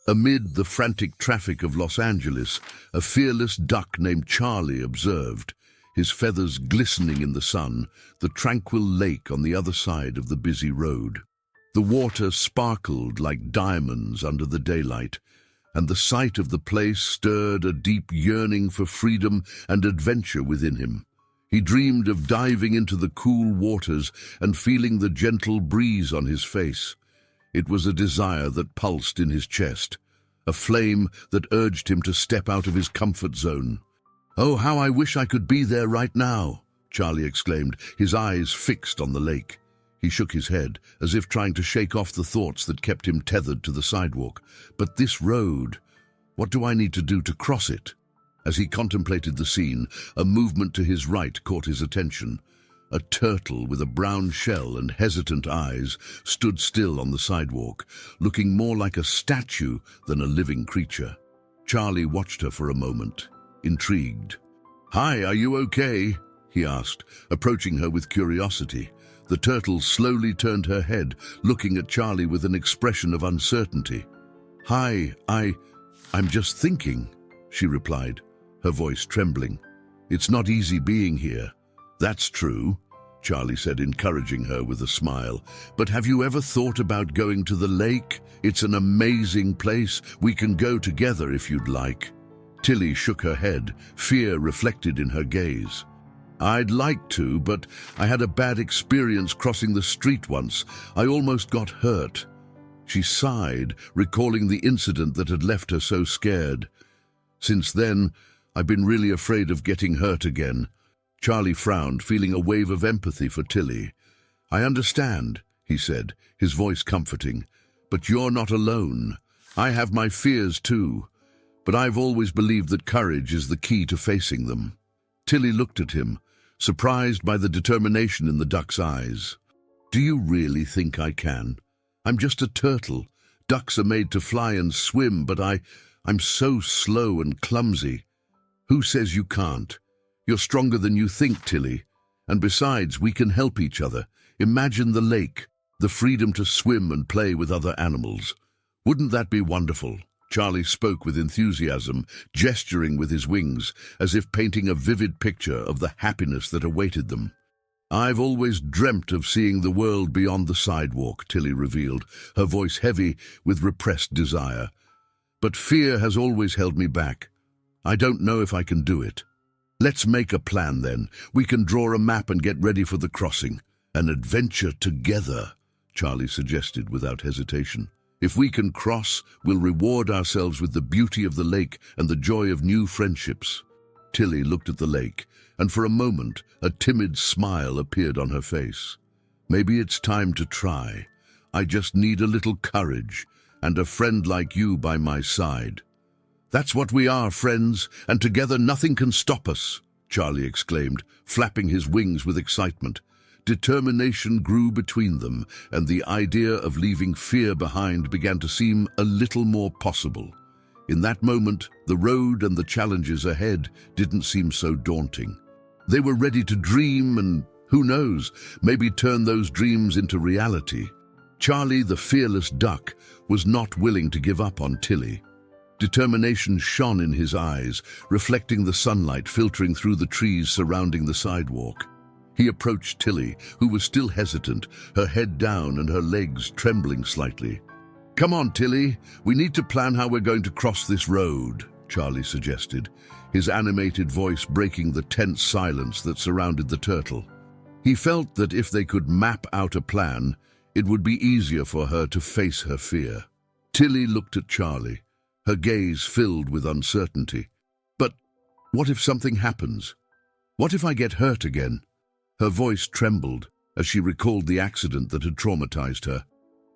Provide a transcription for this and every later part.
Amid the frantic traffic of Los Angeles, a fearless duck named Charlie observed, his feathers glistening in the sun, the tranquil lake on the other side of the busy road. The water sparkled like diamonds under the daylight, and the sight of the place stirred a deep yearning for freedom and adventure within him. He dreamed of diving into the cool waters and feeling the gentle breeze on his face. It was a desire that pulsed in his chest, a flame that urged him to step out of his comfort zone. "Oh, how I wish I could be there right now," Charlie exclaimed, his eyes fixed on the lake. He shook his head, as if trying to shake off the thoughts that kept him tethered to the sidewalk. "But this road, what do I need to do to cross it?" As he contemplated the scene, a movement to his right caught his attention. A turtle with a brown shell and hesitant eyes stood still on the sidewalk, looking more like a statue than a living creature. Charlie watched her for a moment, intrigued. "Hi, are you okay?" he asked, approaching her with curiosity. The turtle slowly turned her head, looking at Charlie with an expression of uncertainty. "Hi, I'm just thinking," she replied, her voice trembling. "It's not easy being here." "That's true," Charlie said, encouraging her with a smile. "But have you ever thought about going to the lake? It's an amazing place. We can go together if you'd like." Tilly shook her head, fear reflected in her gaze. "I'd like to, but I had a bad experience crossing the street once. I almost got hurt." She sighed, recalling the incident that had left her so scared. "Since then, I've been really afraid of getting hurt again." Charlie frowned, feeling a wave of empathy for Tilly. "I understand," he said, his voice comforting. "But you're not alone. I have my fears too. But I've always believed that courage is the key to facing them." Tilly looked at him, surprised by the determination in the duck's eyes. "Do you really think I can? I'm just a turtle. Ducks are made to fly and swim, but I'm so slow and clumsy." "Who says you can't? You're stronger than you think, Tilly. And besides, we can help each other. Imagine the lake, the freedom to swim and play with other animals. Wouldn't that be wonderful?" Charlie spoke with enthusiasm, gesturing with his wings, as if painting a vivid picture of the happiness that awaited them. "I've always dreamt of seeing the world beyond the sidewalk," Tilly revealed, her voice heavy with repressed desire. "But fear has always held me back. I don't know if I can do it." "Let's make a plan then. We can draw a map and get ready for the crossing." "An adventure together," Charlie suggested without hesitation. "If we can cross, we'll reward ourselves with the beauty of the lake and the joy of new friendships." Tilly looked at the lake, and for a moment a timid smile appeared on her face. "Maybe it's time to try. I just need a little courage and a friend like you by my side." "That's what we are, friends, and together nothing can stop us," Charlie exclaimed, flapping his wings with excitement. Determination grew between them, and the idea of leaving fear behind began to seem a little more possible. In that moment, the road and the challenges ahead didn't seem so daunting. They were ready to dream and, who knows, maybe turn those dreams into reality. Charlie, the fearless duck, was not willing to give up on Tilly. Determination shone in his eyes, reflecting the sunlight filtering through the trees surrounding the sidewalk. He approached Tilly, who was still hesitant, her head down and her legs trembling slightly. "Come on, Tilly, we need to plan how we're going to cross this road," Charlie suggested, his animated voice breaking the tense silence that surrounded the turtle. He felt that if they could map out a plan, it would be easier for her to face her fear. Tilly looked at Charlie, her gaze filled with uncertainty. "But what if something happens? What if I get hurt again?" Her voice trembled as she recalled the accident that had traumatized her.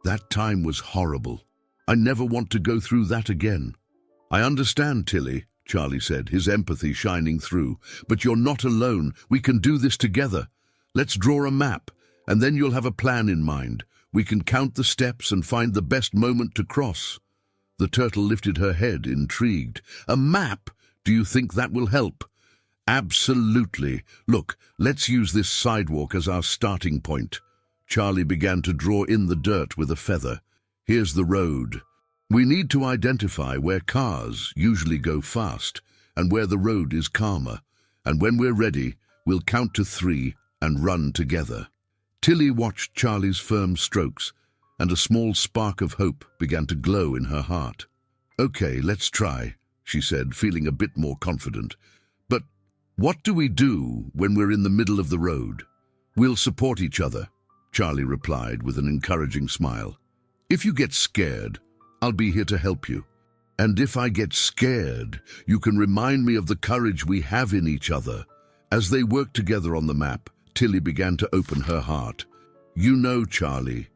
"That time was horrible. I never want to go through that again." "I understand, Tilly," Charlie said, his empathy shining through. "But you're not alone. We can do this together. Let's draw a map, and then you'll have a plan in mind. We can count the steps and find the best moment to cross." The turtle lifted her head, intrigued. "A map? Do you think that will help?" "Absolutely. Look, let's use this sidewalk as our starting point." Charlie began to draw in the dirt with a feather. "Here's the road. We need to identify where cars usually go fast and where the road is calmer. And when we're ready, we'll count to 3 and run together." Tilly watched Charlie's firm strokes, and a small spark of hope began to glow in her heart. "Okay, let's try," she said, feeling a bit more confident. "But what do we do when we're in the middle of the road?" "We'll support each other," Charlie replied with an encouraging smile. "If you get scared, I'll be here to help you. And if I get scared, you can remind me of the courage we have in each other." As they worked together on the map, Tilly began to open her heart. "You know, Charlie,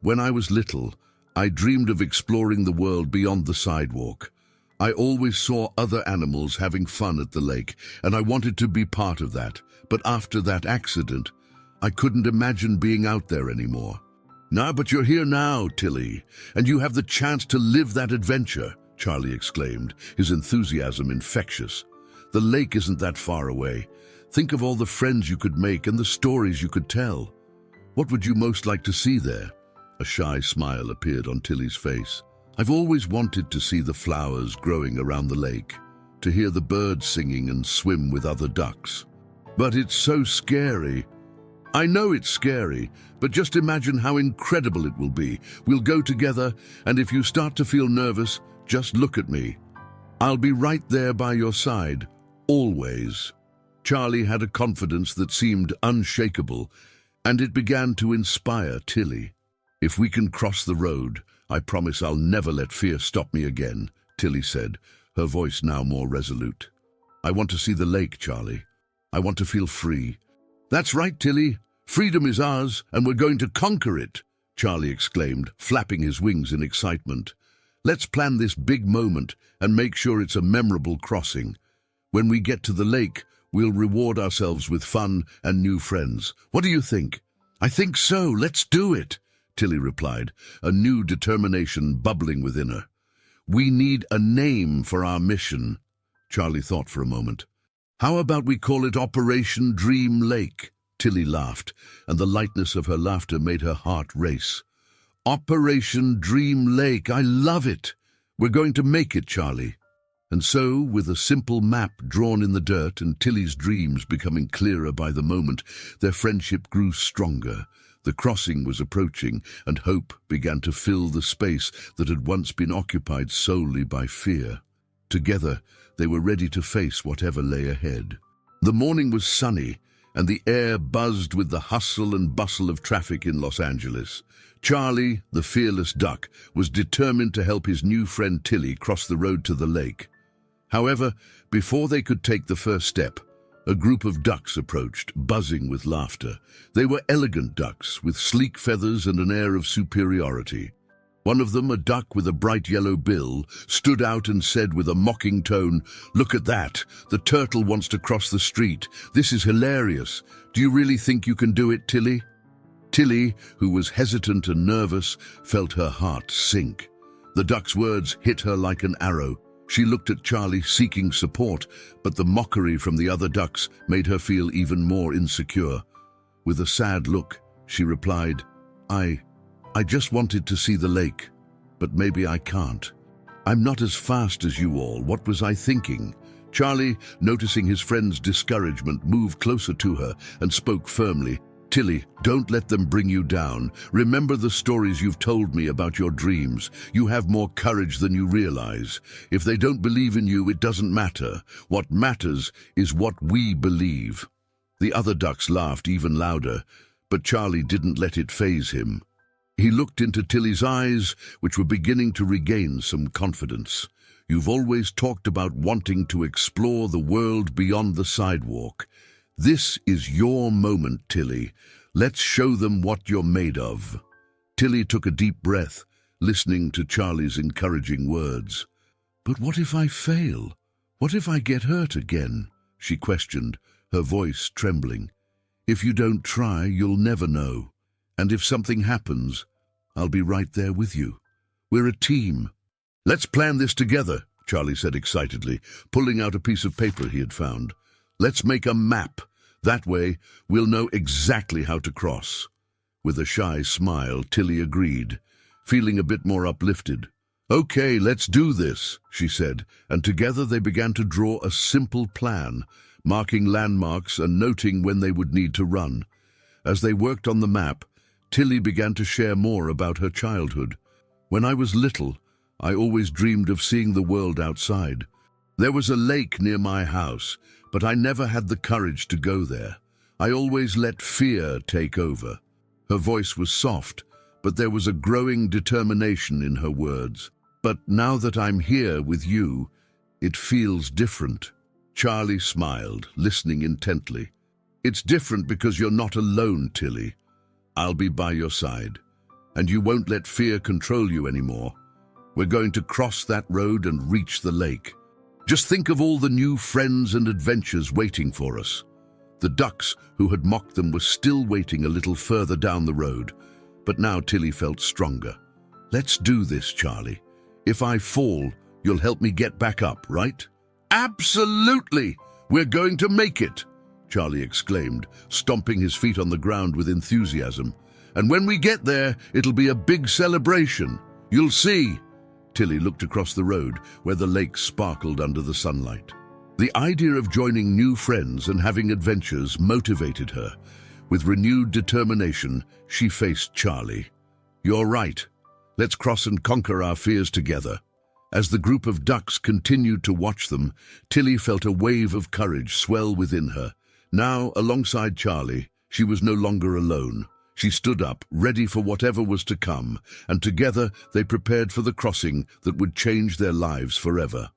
when I was little, I dreamed of exploring the world beyond the sidewalk. I always saw other animals having fun at the lake, and I wanted to be part of that. But after that accident, I couldn't imagine being out there anymore. Now, but you're here now, Tilly, and you have the chance to live that adventure," Charlie exclaimed, his enthusiasm infectious. "The lake isn't that far away. Think of all the friends you could make and the stories you could tell. What would you most like to see there?" A shy smile appeared on Tilly's face. "I've always wanted to see the flowers growing around the lake, to hear the birds singing and swim with other ducks. But it's so scary." "I know it's scary, but just imagine how incredible it will be. We'll go together, and if you start to feel nervous, just look at me. I'll be right there by your side, always." Charlie had a confidence that seemed unshakable, and it began to inspire Tilly. "If we can cross the road, I promise I'll never let fear stop me again," Tilly said, her voice now more resolute. "I want to see the lake, Charlie. I want to feel free." "That's right, Tilly. Freedom is ours, and we're going to conquer it," Charlie exclaimed, flapping his wings in excitement. "Let's plan this big moment and make sure it's a memorable crossing. When we get to the lake, we'll reward ourselves with fun and new friends. What do you think?" "I think so. Let's do it," Tilly replied, a new determination bubbling within her. "We need a name for our mission." Charlie thought for a moment. "How about we call it Operation Dream Lake?" Tilly laughed, and the lightness of her laughter made her heart race. "Operation Dream Lake, I love it. We're going to make it, Charlie." And so, with a simple map drawn in the dirt and Tilly's dreams becoming clearer by the moment, their friendship grew stronger. The crossing was approaching, and hope began to fill the space that had once been occupied solely by fear. Together, they were ready to face whatever lay ahead. The morning was sunny, and the air buzzed with the hustle and bustle of traffic in Los Angeles. Charlie, the fearless duck, was determined to help his new friend Tilly cross the road to the lake. However, before they could take the first step, a group of ducks approached, buzzing with laughter. They were elegant ducks, with sleek feathers and an air of superiority. One of them, a duck with a bright yellow bill, stood out and said with a mocking tone, "Look at that! The turtle wants to cross the street. This is hilarious. Do you really think you can do it, Tilly?" Tilly, who was hesitant and nervous, felt her heart sink. The duck's words hit her like an arrow. She looked at Charlie, seeking support, but the mockery from the other ducks made her feel even more insecure. With a sad look, she replied, I just wanted to see the lake, but maybe I can't. I'm not as fast as you all. What was I thinking?" Charlie, noticing his friend's discouragement, moved closer to her and spoke firmly. "Tilly, don't let them bring you down. Remember the stories you've told me about your dreams. You have more courage than you realize. If they don't believe in you, it doesn't matter. What matters is what we believe." The other ducks laughed even louder, but Charlie didn't let it faze him. He looked into Tilly's eyes, which were beginning to regain some confidence. "You've always talked about wanting to explore the world beyond the sidewalk. This is your moment, Tilly. Let's show them what you're made of." Tilly took a deep breath, listening to Charlie's encouraging words. "But what if I fail? What if I get hurt again?" she questioned, her voice trembling. "If you don't try, you'll never know. And if something happens, I'll be right there with you. We're a team." "Let's plan this together," Charlie said excitedly, pulling out a piece of paper he had found. "Let's make a map. That way, we'll know exactly how to cross." With a shy smile, Tilly agreed, feeling a bit more uplifted. "Okay, let's do this," she said, and together they began to draw a simple plan, marking landmarks and noting when they would need to run. As they worked on the map, Tilly began to share more about her childhood. "When I was little, I always dreamed of seeing the world outside. There was a lake near my house, but I never had the courage to go there. I always let fear take over." Her voice was soft, but there was a growing determination in her words. "But now that I'm here with you, it feels different." Charlie smiled, listening intently. "It's different because you're not alone, Tilly. I'll be by your side, and you won't let fear control you anymore. We're going to cross that road and reach the lake. Just think of all the new friends and adventures waiting for us." The ducks who had mocked them were still waiting a little further down the road, but now Tilly felt stronger. "Let's do this, Charlie. If I fall, you'll help me get back up, right?" "Absolutely! We're going to make it!" Charlie exclaimed, stomping his feet on the ground with enthusiasm. "And when we get there, it'll be a big celebration. You'll see." Tilly looked across the road, where the lake sparkled under the sunlight. The idea of joining new friends and having adventures motivated her. With renewed determination, she faced Charlie. "You're right. Let's cross and conquer our fears together." As the group of ducks continued to watch them, Tilly felt a wave of courage swell within her. Now, alongside Charlie, she was no longer alone. She stood up, ready for whatever was to come, and together they prepared for the crossing that would change their lives forever.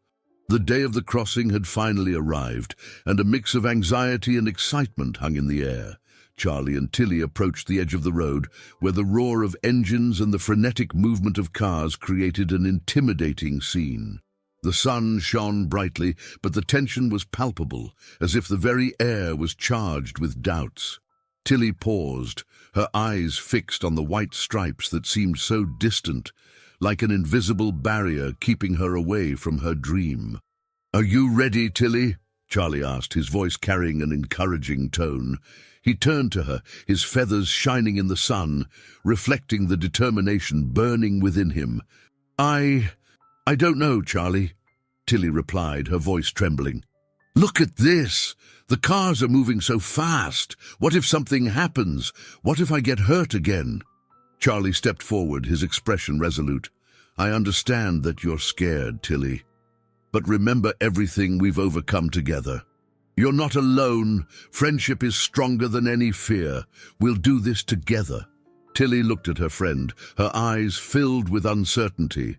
The day of the crossing had finally arrived, and a mix of anxiety and excitement hung in the air. Charlie and Tilly approached the edge of the road, where the roar of engines and the frenetic movement of cars created an intimidating scene. The sun shone brightly, but the tension was palpable, as if the very air was charged with doubts. Tilly paused, her eyes fixed on the white stripes that seemed so distant, like an invisible barrier keeping her away from her dream. "Are you ready, Tilly?" Charlie asked, his voice carrying an encouraging tone. He turned to her, his feathers shining in the sun, reflecting the determination burning within him. I don't know, Charlie," Tilly replied, her voice trembling. "Look at this! The cars are moving so fast. What if something happens? What if I get hurt again?" Charlie stepped forward, his expression resolute. "I understand that you're scared, Tilly. But remember everything we've overcome together. You're not alone. Friendship is stronger than any fear. We'll do this together." Tilly looked at her friend, her eyes filled with uncertainty.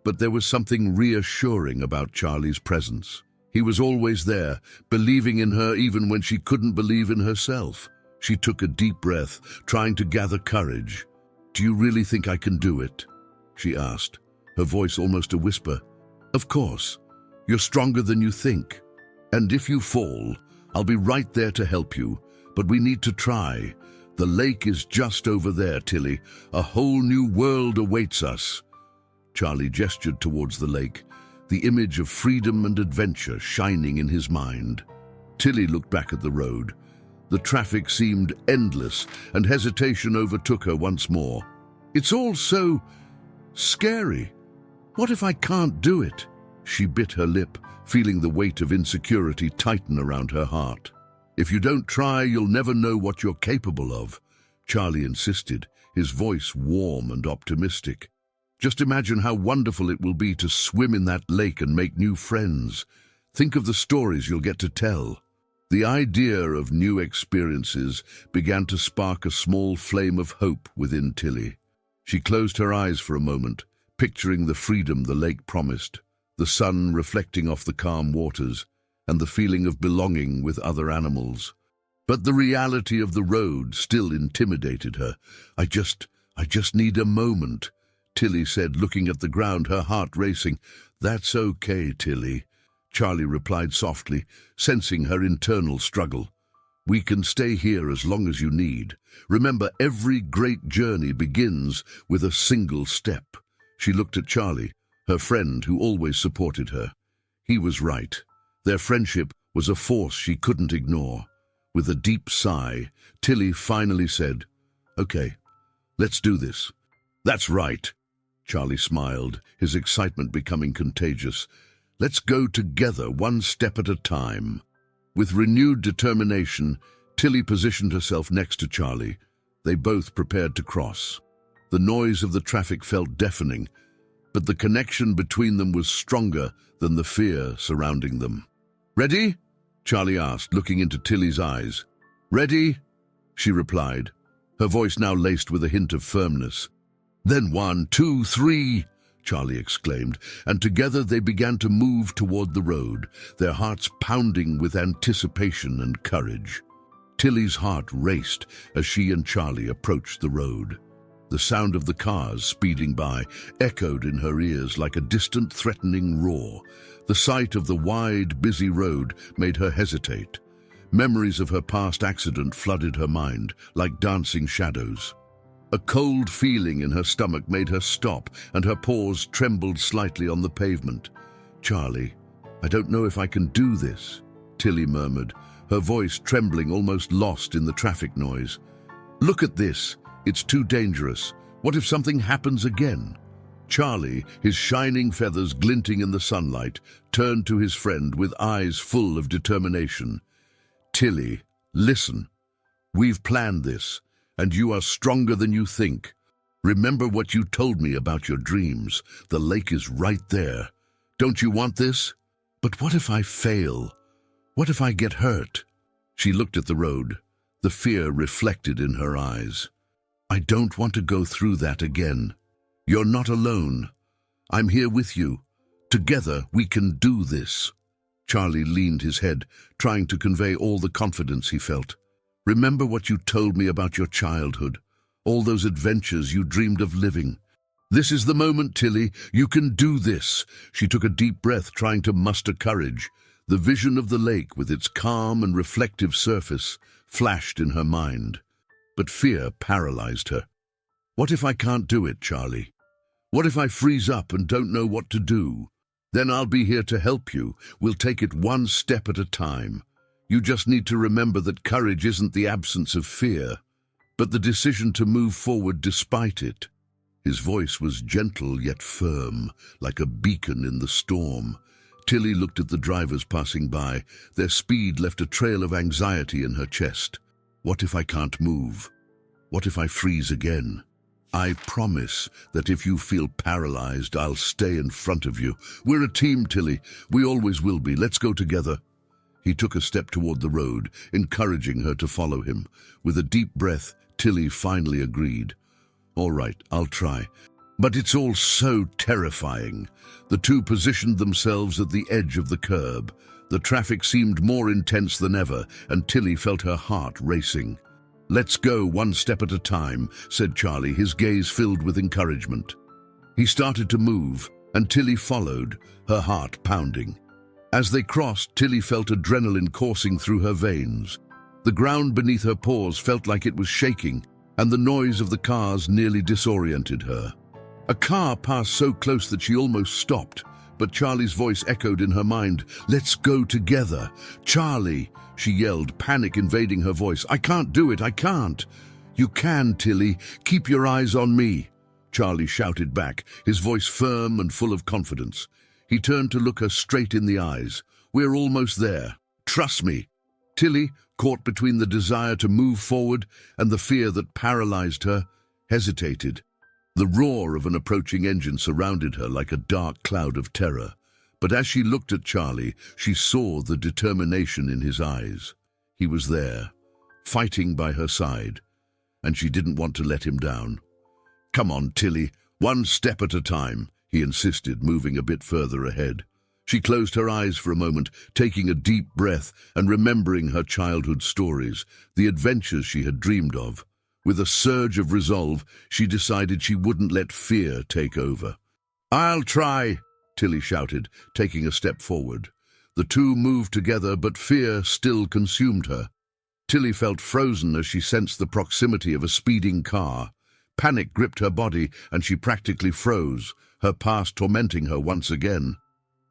But there was something reassuring about Charlie's presence. He was always there, believing in her even when she couldn't believe in herself. She took a deep breath, trying to gather courage. "Do you really think I can do it?" she asked, her voice almost a whisper. "Of course. You're stronger than you think. And if you fall, I'll be right there to help you. But we need to try. The lake is just over there, Tilly. A whole new world awaits us." Charlie gestured towards the lake, the image of freedom and adventure shining in his mind. Tilly looked back at the road. The traffic seemed endless, and hesitation overtook her once more. "It's all so scary. What if I can't do it?" She bit her lip, feeling the weight of insecurity tighten around her heart. "If you don't try, you'll never know what you're capable of," Charlie insisted, his voice warm and optimistic. "Just imagine how wonderful it will be to swim in that lake and make new friends. Think of the stories you'll get to tell." The idea of new experiences began to spark a small flame of hope within Tilly. She closed her eyes for a moment, picturing the freedom the lake promised, the sun reflecting off the calm waters, and the feeling of belonging with other animals. But the reality of the road still intimidated her. I just need a moment," Tilly said, looking at the ground, her heart racing. "That's okay, Tilly," Charlie replied softly, sensing her internal struggle. "We can stay here as long as you need. Remember, every great journey begins with a single step." She looked at Charlie, her friend who always supported her. He was right. Their friendship was a force she couldn't ignore. With a deep sigh, Tilly finally said, "Okay, let's do this." "That's right. Charlie smiled, his excitement becoming contagious. Let's go together, one step at a time. With renewed determination, Tilly positioned herself next to Charlie. They both prepared to cross. The noise of the traffic felt deafening, but the connection between them was stronger than the fear surrounding them. "Ready?" Charlie asked, looking into Tilly's eyes. "Ready?" she replied, her voice now laced with a hint of firmness. "Then 1, 2, 3, Charlie exclaimed, and together they began to move toward the road, their hearts pounding with anticipation and courage. Tilly's heart raced as she and Charlie approached the road. The sound of the cars speeding by echoed in her ears like a distant, threatening roar. The sight of the wide, busy road made her hesitate. Memories of her past accident flooded her mind like dancing shadows. A cold feeling in her stomach made her stop, and her paws trembled slightly on the pavement. "Charlie, I don't know if I can do this," Tilly murmured, her voice trembling, almost lost in the traffic noise. "Look at this. It's too dangerous. What if something happens again?" Charlie, his shining feathers glinting in the sunlight, turned to his friend with eyes full of determination. "Tilly, listen. We've planned this, and you are stronger than you think. Remember what you told me about your dreams. The lake is right there. Don't you want this? But what if I fail? What if I get hurt?" She looked at the road, the fear reflected in her eyes. "I don't want to go through that again. You're not alone. I'm here with you. Together we can do this." Charlie leaned his head, trying to convey all the confidence he felt. "Remember what you told me about your childhood, all those adventures you dreamed of living. This is the moment, Tilly. You can do this." She took a deep breath, trying to muster courage. The vision of the lake with its calm and reflective surface flashed in her mind. But fear paralyzed her. "What if I can't do it, Charlie? What if I freeze up and don't know what to do? Then I'll be here to help you. We'll take it one step at a time. You just need to remember that courage isn't the absence of fear, but the decision to move forward despite it." His voice was gentle yet firm, like a beacon in the storm. Tilly looked at the drivers passing by. Their speed left a trail of anxiety in her chest. "What if I can't move? What if I freeze again? I promise that if you feel paralyzed, I'll stay in front of you. We're a team, Tilly. We always will be. Let's go together." He took a step toward the road, encouraging her to follow him. With a deep breath, Tilly finally agreed. "All right, I'll try. But it's all so terrifying." The two positioned themselves at the edge of the curb. The traffic seemed more intense than ever, and Tilly felt her heart racing. "Let's go one step at a time," said Charlie, his gaze filled with encouragement. He started to move, and Tilly followed, her heart pounding. As they crossed, Tilly felt adrenaline coursing through her veins. The ground beneath her paws felt like it was shaking, and the noise of the cars nearly disoriented her. A car passed so close that she almost stopped, but Charlie's voice echoed in her mind. "Let's go together. Charlie," she yelled, panic invading her voice. "I can't do it, I can't." "You can, Tilly. Keep your eyes on me," Charlie shouted back, his voice firm and full of confidence. He turned to look her straight in the eyes. "We're almost there. Trust me." Tilly, caught between the desire to move forward and the fear that paralyzed her, hesitated. The roar of an approaching engine surrounded her like a dark cloud of terror. But as she looked at Charlie, she saw the determination in his eyes. He was there, fighting by her side, and she didn't want to let him down. "Come on, Tilly, one step at a time," he insisted, moving a bit further ahead. She closed her eyes for a moment, taking a deep breath and remembering her childhood stories, the adventures she had dreamed of. With a surge of resolve, she decided she wouldn't let fear take over. "I'll try," Tilly shouted, taking a step forward. The two moved together, but fear still consumed her. Tilly felt frozen as she sensed the proximity of a speeding car. Panic gripped her body, and she practically froze, her past tormenting her once again.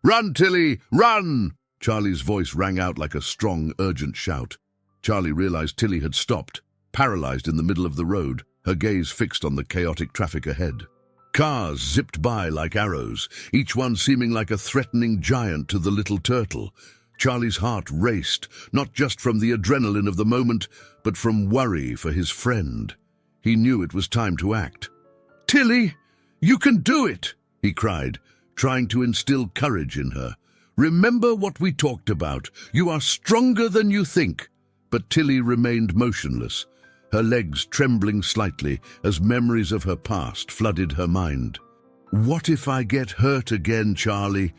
"Run, Tilly, run!" Charlie's voice rang out like a strong, urgent shout. Charlie realized Tilly had stopped, paralyzed in the middle of the road, her gaze fixed on the chaotic traffic ahead. Cars zipped by like arrows, each one seeming like a threatening giant to the little turtle. Charlie's heart raced, not just from the adrenaline of the moment, but from worry for his friend. He knew it was time to act. "Tilly, you can do it!" he cried, trying to instill courage in her. "Remember what we talked about. You are stronger than you think." But Tilly remained motionless, her legs trembling slightly as memories of her past flooded her mind. "What if I get hurt again, Charlie?"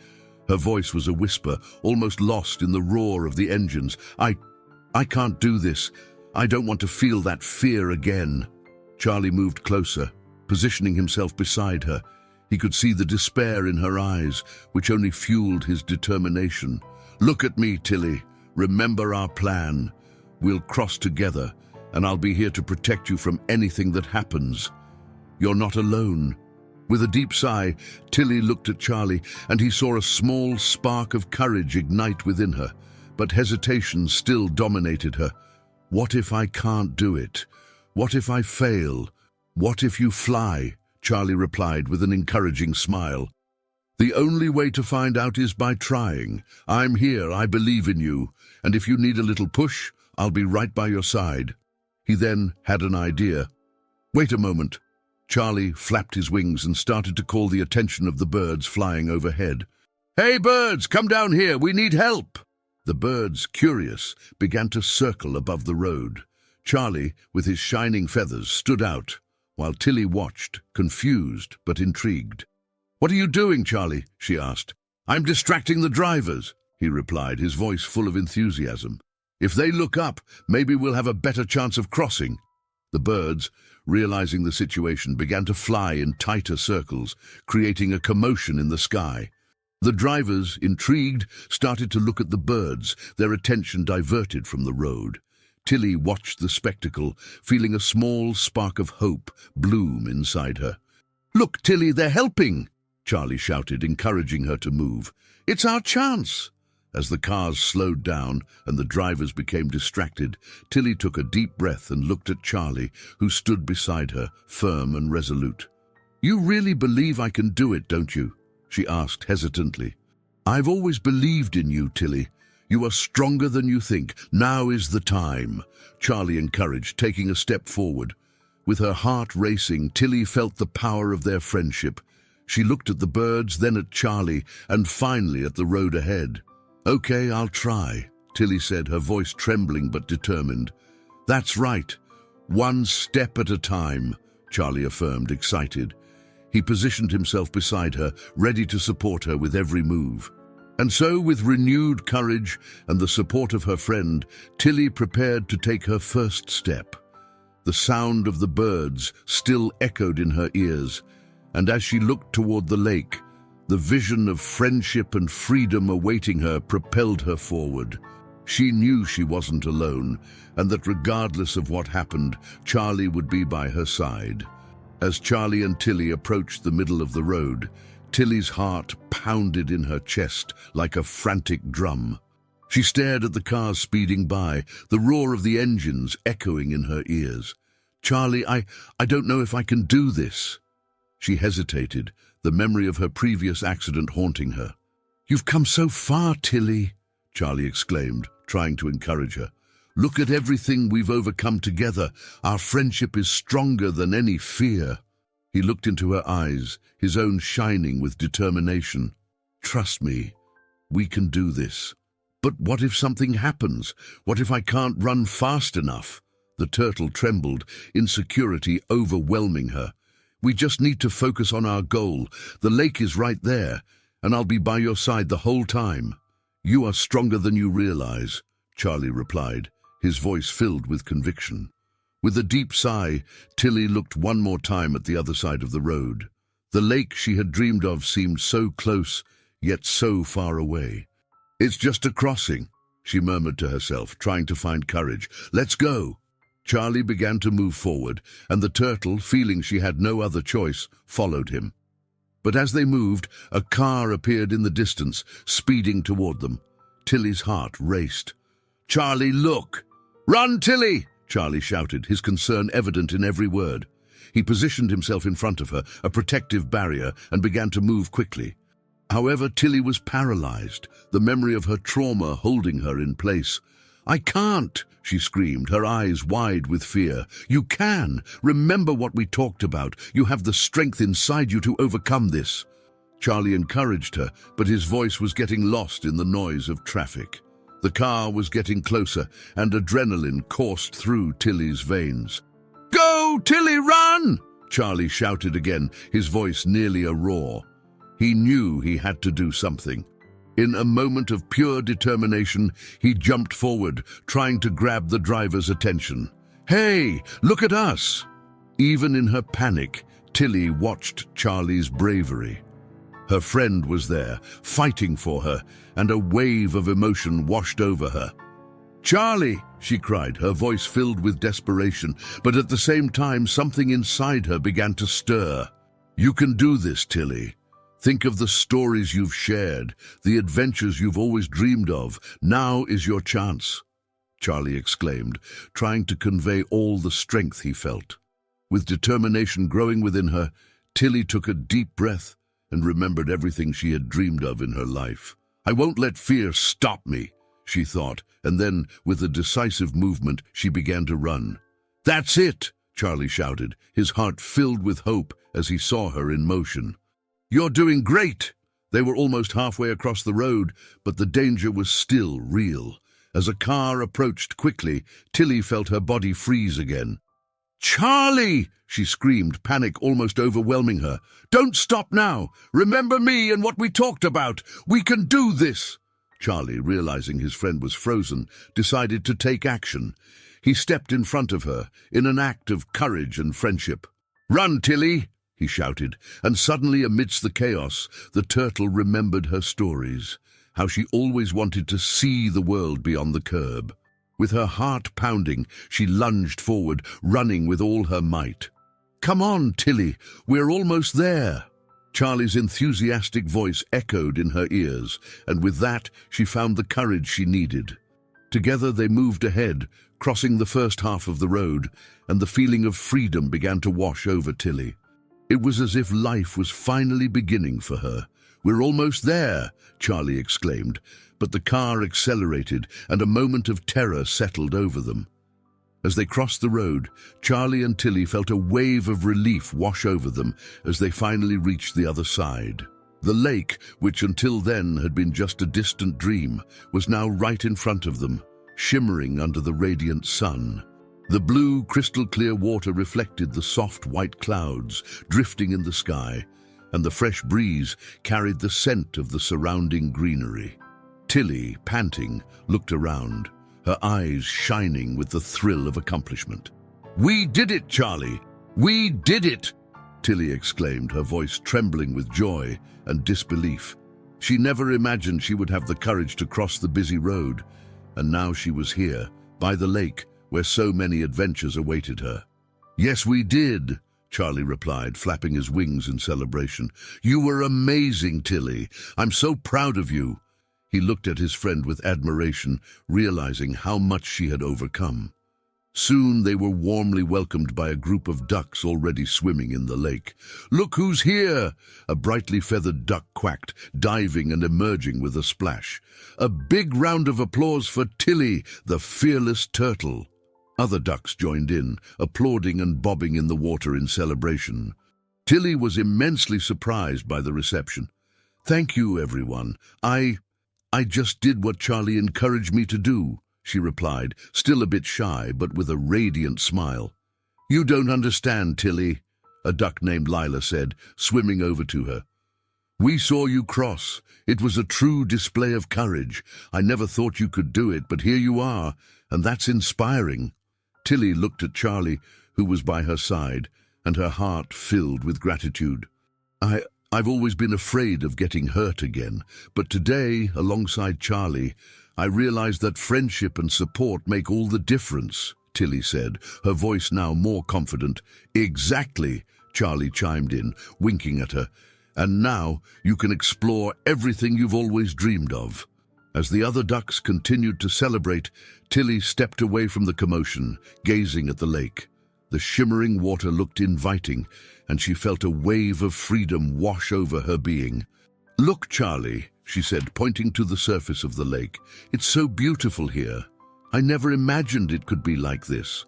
Her voice was a whisper, almost lost in the roar of the engines. I can't do this. I don't want to feel that fear again." Charlie moved closer, positioning himself beside her. He could see the despair in her eyes, which only fueled his determination. "Look at me, Tilly. Remember our plan. We'll cross together, and I'll be here to protect you from anything that happens. You're not alone." With a deep sigh, Tilly looked at Charlie, and he saw a small spark of courage ignite within her, but hesitation still dominated her. "What if I can't do it? What if I fail? What if you fly?" Charlie replied with an encouraging smile. "The only way to find out is by trying. I'm here, I believe in you, and if you need a little push, I'll be right by your side." He then had an idea. "Wait a moment." Charlie flapped his wings and started to call the attention of the birds flying overhead. "Hey birds, come down here, we need help!" The birds, curious, began to circle above the road. Charlie, with his shining feathers, stood out, while Tilly watched, confused but intrigued. "What are you doing, Charlie?" she asked. "I'm distracting the drivers," he replied, his voice full of enthusiasm. "If they look up, maybe we'll have a better chance of crossing." The birds, realizing the situation, began to fly in tighter circles, creating a commotion in the sky. The drivers, intrigued, started to look at the birds, their attention diverted from the road. Tilly watched the spectacle, feeling a small spark of hope bloom inside her. "Look, Tilly, they're helping!" Charlie shouted, encouraging her to move. "It's our chance!" As the cars slowed down and the drivers became distracted, Tilly took a deep breath and looked at Charlie, who stood beside her, firm and resolute. "You really believe I can do it, don't you?" she asked hesitantly. "I've always believed in you, Tilly. You are stronger than you think. Now is the time," Charlie encouraged, taking a step forward. With her heart racing, Tilly felt the power of their friendship. She looked at the birds, then at Charlie, and finally at the road ahead. "Okay, I'll try," Tilly said, her voice trembling but determined. "That's right. One step at a time," Charlie affirmed, excited. He positioned himself beside her, ready to support her with every move. And so, with renewed courage and the support of her friend, Tilly prepared to take her first step. The sound of the birds still echoed in her ears, and as she looked toward the lake, the vision of friendship and freedom awaiting her propelled her forward. She knew she wasn't alone, and that regardless of what happened, Charlie would be by her side. As Charlie and Tilly approached the middle of the road, Tilly's heart pounded in her chest like a frantic drum. She stared at the cars speeding by, the roar of the engines echoing in her ears. "Charlie, I don't know if I can do this." She hesitated, the memory of her previous accident haunting her. "You've come so far, Tilly," Charlie exclaimed, trying to encourage her. "Look at everything we've overcome together. Our friendship is stronger than any fear." He looked into her eyes, his own shining with determination. "Trust me, we can do this." "But what if something happens? What if I can't run fast enough?" The turtle trembled, insecurity overwhelming her. "We just need to focus on our goal. The lake is right there, and I'll be by your side the whole time." "You are stronger than you realize," Charlie replied, his voice filled with conviction. With a deep sigh, Tilly looked one more time at the other side of the road. The lake she had dreamed of seemed so close, yet so far away. "It's just a crossing," she murmured to herself, trying to find courage. "Let's go." Charlie began to move forward, and the turtle, feeling she had no other choice, followed him. But as they moved, a car appeared in the distance, speeding toward them. Tilly's heart raced. "Charlie, look!" "Run, Tilly!" Charlie shouted, his concern evident in every word. He positioned himself in front of her, a protective barrier, and began to move quickly. However, Tilly was paralyzed, the memory of her trauma holding her in place. "I can't," she screamed, her eyes wide with fear. "You can. Remember what we talked about. You have the strength inside you to overcome this." Charlie encouraged her, but his voice was getting lost in the noise of traffic. The car was getting closer, and adrenaline coursed through Tilly's veins. "Go, Tilly, run!" Charlie shouted again, his voice nearly a roar. He knew he had to do something. In a moment of pure determination, he jumped forward, trying to grab the driver's attention. "Hey, look at us!" Even in her panic, Tilly watched Charlie's bravery. Her friend was there, fighting for her, and a wave of emotion washed over her. "Charlie!" she cried, her voice filled with desperation, but at the same time something inside her began to stir. "You can do this, Tilly. Think of the stories you've shared, the adventures you've always dreamed of. Now is your chance," Charlie exclaimed, trying to convey all the strength he felt. With determination growing within her, Tilly took a deep breath and remembered everything she had dreamed of in her life. "I won't let fear stop me," she thought, and then, with a decisive movement, she began to run. "That's it!" Charlie shouted, his heart filled with hope as he saw her in motion. "You're doing great!" They were almost halfway across the road, but the danger was still real. As a car approached quickly, Tilly felt her body freeze again. "Charlie!" she screamed, panic almost overwhelming her. "Don't stop now! Remember me and what we talked about! We can do this!" Charlie, realizing his friend was frozen, decided to take action. He stepped in front of her, in an act of courage and friendship. "Run, Tilly!" he shouted, and suddenly amidst the chaos, the turtle remembered her stories, how she always wanted to see the world beyond the curb. With her heart pounding, she lunged forward, running with all her might. "Come on, Tilly, we're almost there!" Charlie's enthusiastic voice echoed in her ears, and with that, she found the courage she needed. Together they moved ahead, crossing the first half of the road, and the feeling of freedom began to wash over Tilly. It was as if life was finally beginning for her. "We're almost there!" Charlie exclaimed, but the car accelerated, and a moment of terror settled over them. As they crossed the road, Charlie and Tilly felt a wave of relief wash over them as they finally reached the other side. The lake, which until then had been just a distant dream, was now right in front of them, shimmering under the radiant sun. The blue, crystal-clear water reflected the soft white clouds drifting in the sky, and the fresh breeze carried the scent of the surrounding greenery. Tilly, panting, looked around, her eyes shining with the thrill of accomplishment. "We did it, Charlie! We did it!" Tilly exclaimed, her voice trembling with joy and disbelief. She never imagined she would have the courage to cross the busy road, and now she was here, by the lake, where so many adventures awaited her. "Yes, we did," Charlie replied, flapping his wings in celebration. "You were amazing, Tilly. I'm so proud of you." He looked at his friend with admiration, realizing how much she had overcome. Soon they were warmly welcomed by a group of ducks already swimming in the lake. "Look who's here!" A brightly feathered duck quacked, diving and emerging with a splash. "A big round of applause for Tilly, the fearless turtle." Other ducks joined in, applauding and bobbing in the water in celebration. Tilly was immensely surprised by the reception. "Thank you, everyone. I just did what Charlie encouraged me to do," she replied, still a bit shy, but with a radiant smile. "You don't understand, Tilly," a duck named Lila said, swimming over to her. "We saw you cross. It was a true display of courage. I never thought you could do it, but here you are, and that's inspiring." Tilly looked at Charlie, who was by her side, and her heart filled with gratitude. I've always been afraid of getting hurt again, but today, alongside Charlie, I realized that friendship and support make all the difference, Tilly said, her voice now more confident. "Exactly," Charlie chimed in, winking at her. "And now you can explore everything you've always dreamed of." As the other ducks continued to celebrate, Tilly stepped away from the commotion, gazing at the lake. The shimmering water looked inviting, and she felt a wave of freedom wash over her being. "Look, Charlie," she said, pointing to the surface of the lake. "It's so beautiful here. I never imagined it could be like this."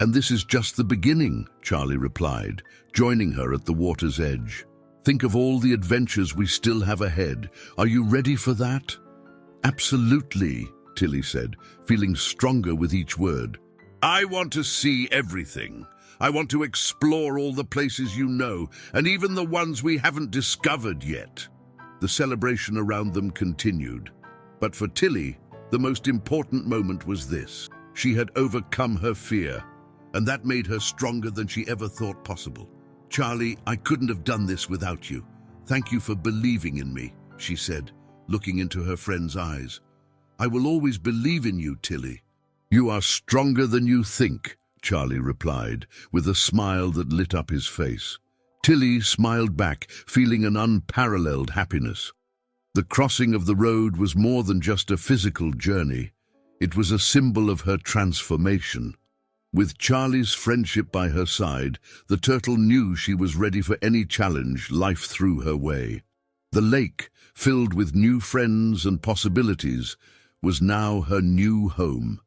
"And this is just the beginning," Charlie replied, joining her at the water's edge. "Think of all the adventures we still have ahead. Are you ready for that?" "Absolutely," Tilly said, feeling stronger with each word. "I want to see everything. I want to explore all the places you know, and even the ones we haven't discovered yet." The celebration around them continued. But for Tilly, the most important moment was this. She had overcome her fear, and that made her stronger than she ever thought possible. "Charlie, I couldn't have done this without you. Thank you for believing in me," she said, looking into her friend's eyes. "I will always believe in you, Tilly." "You are stronger than you think," Charlie replied, with a smile that lit up his face. Tilly smiled back, feeling an unparalleled happiness. The crossing of the road was more than just a physical journey. It was a symbol of her transformation. With Charlie's friendship by her side, the turtle knew she was ready for any challenge life threw her way. The lake, filled with new friends and possibilities, was now her new home.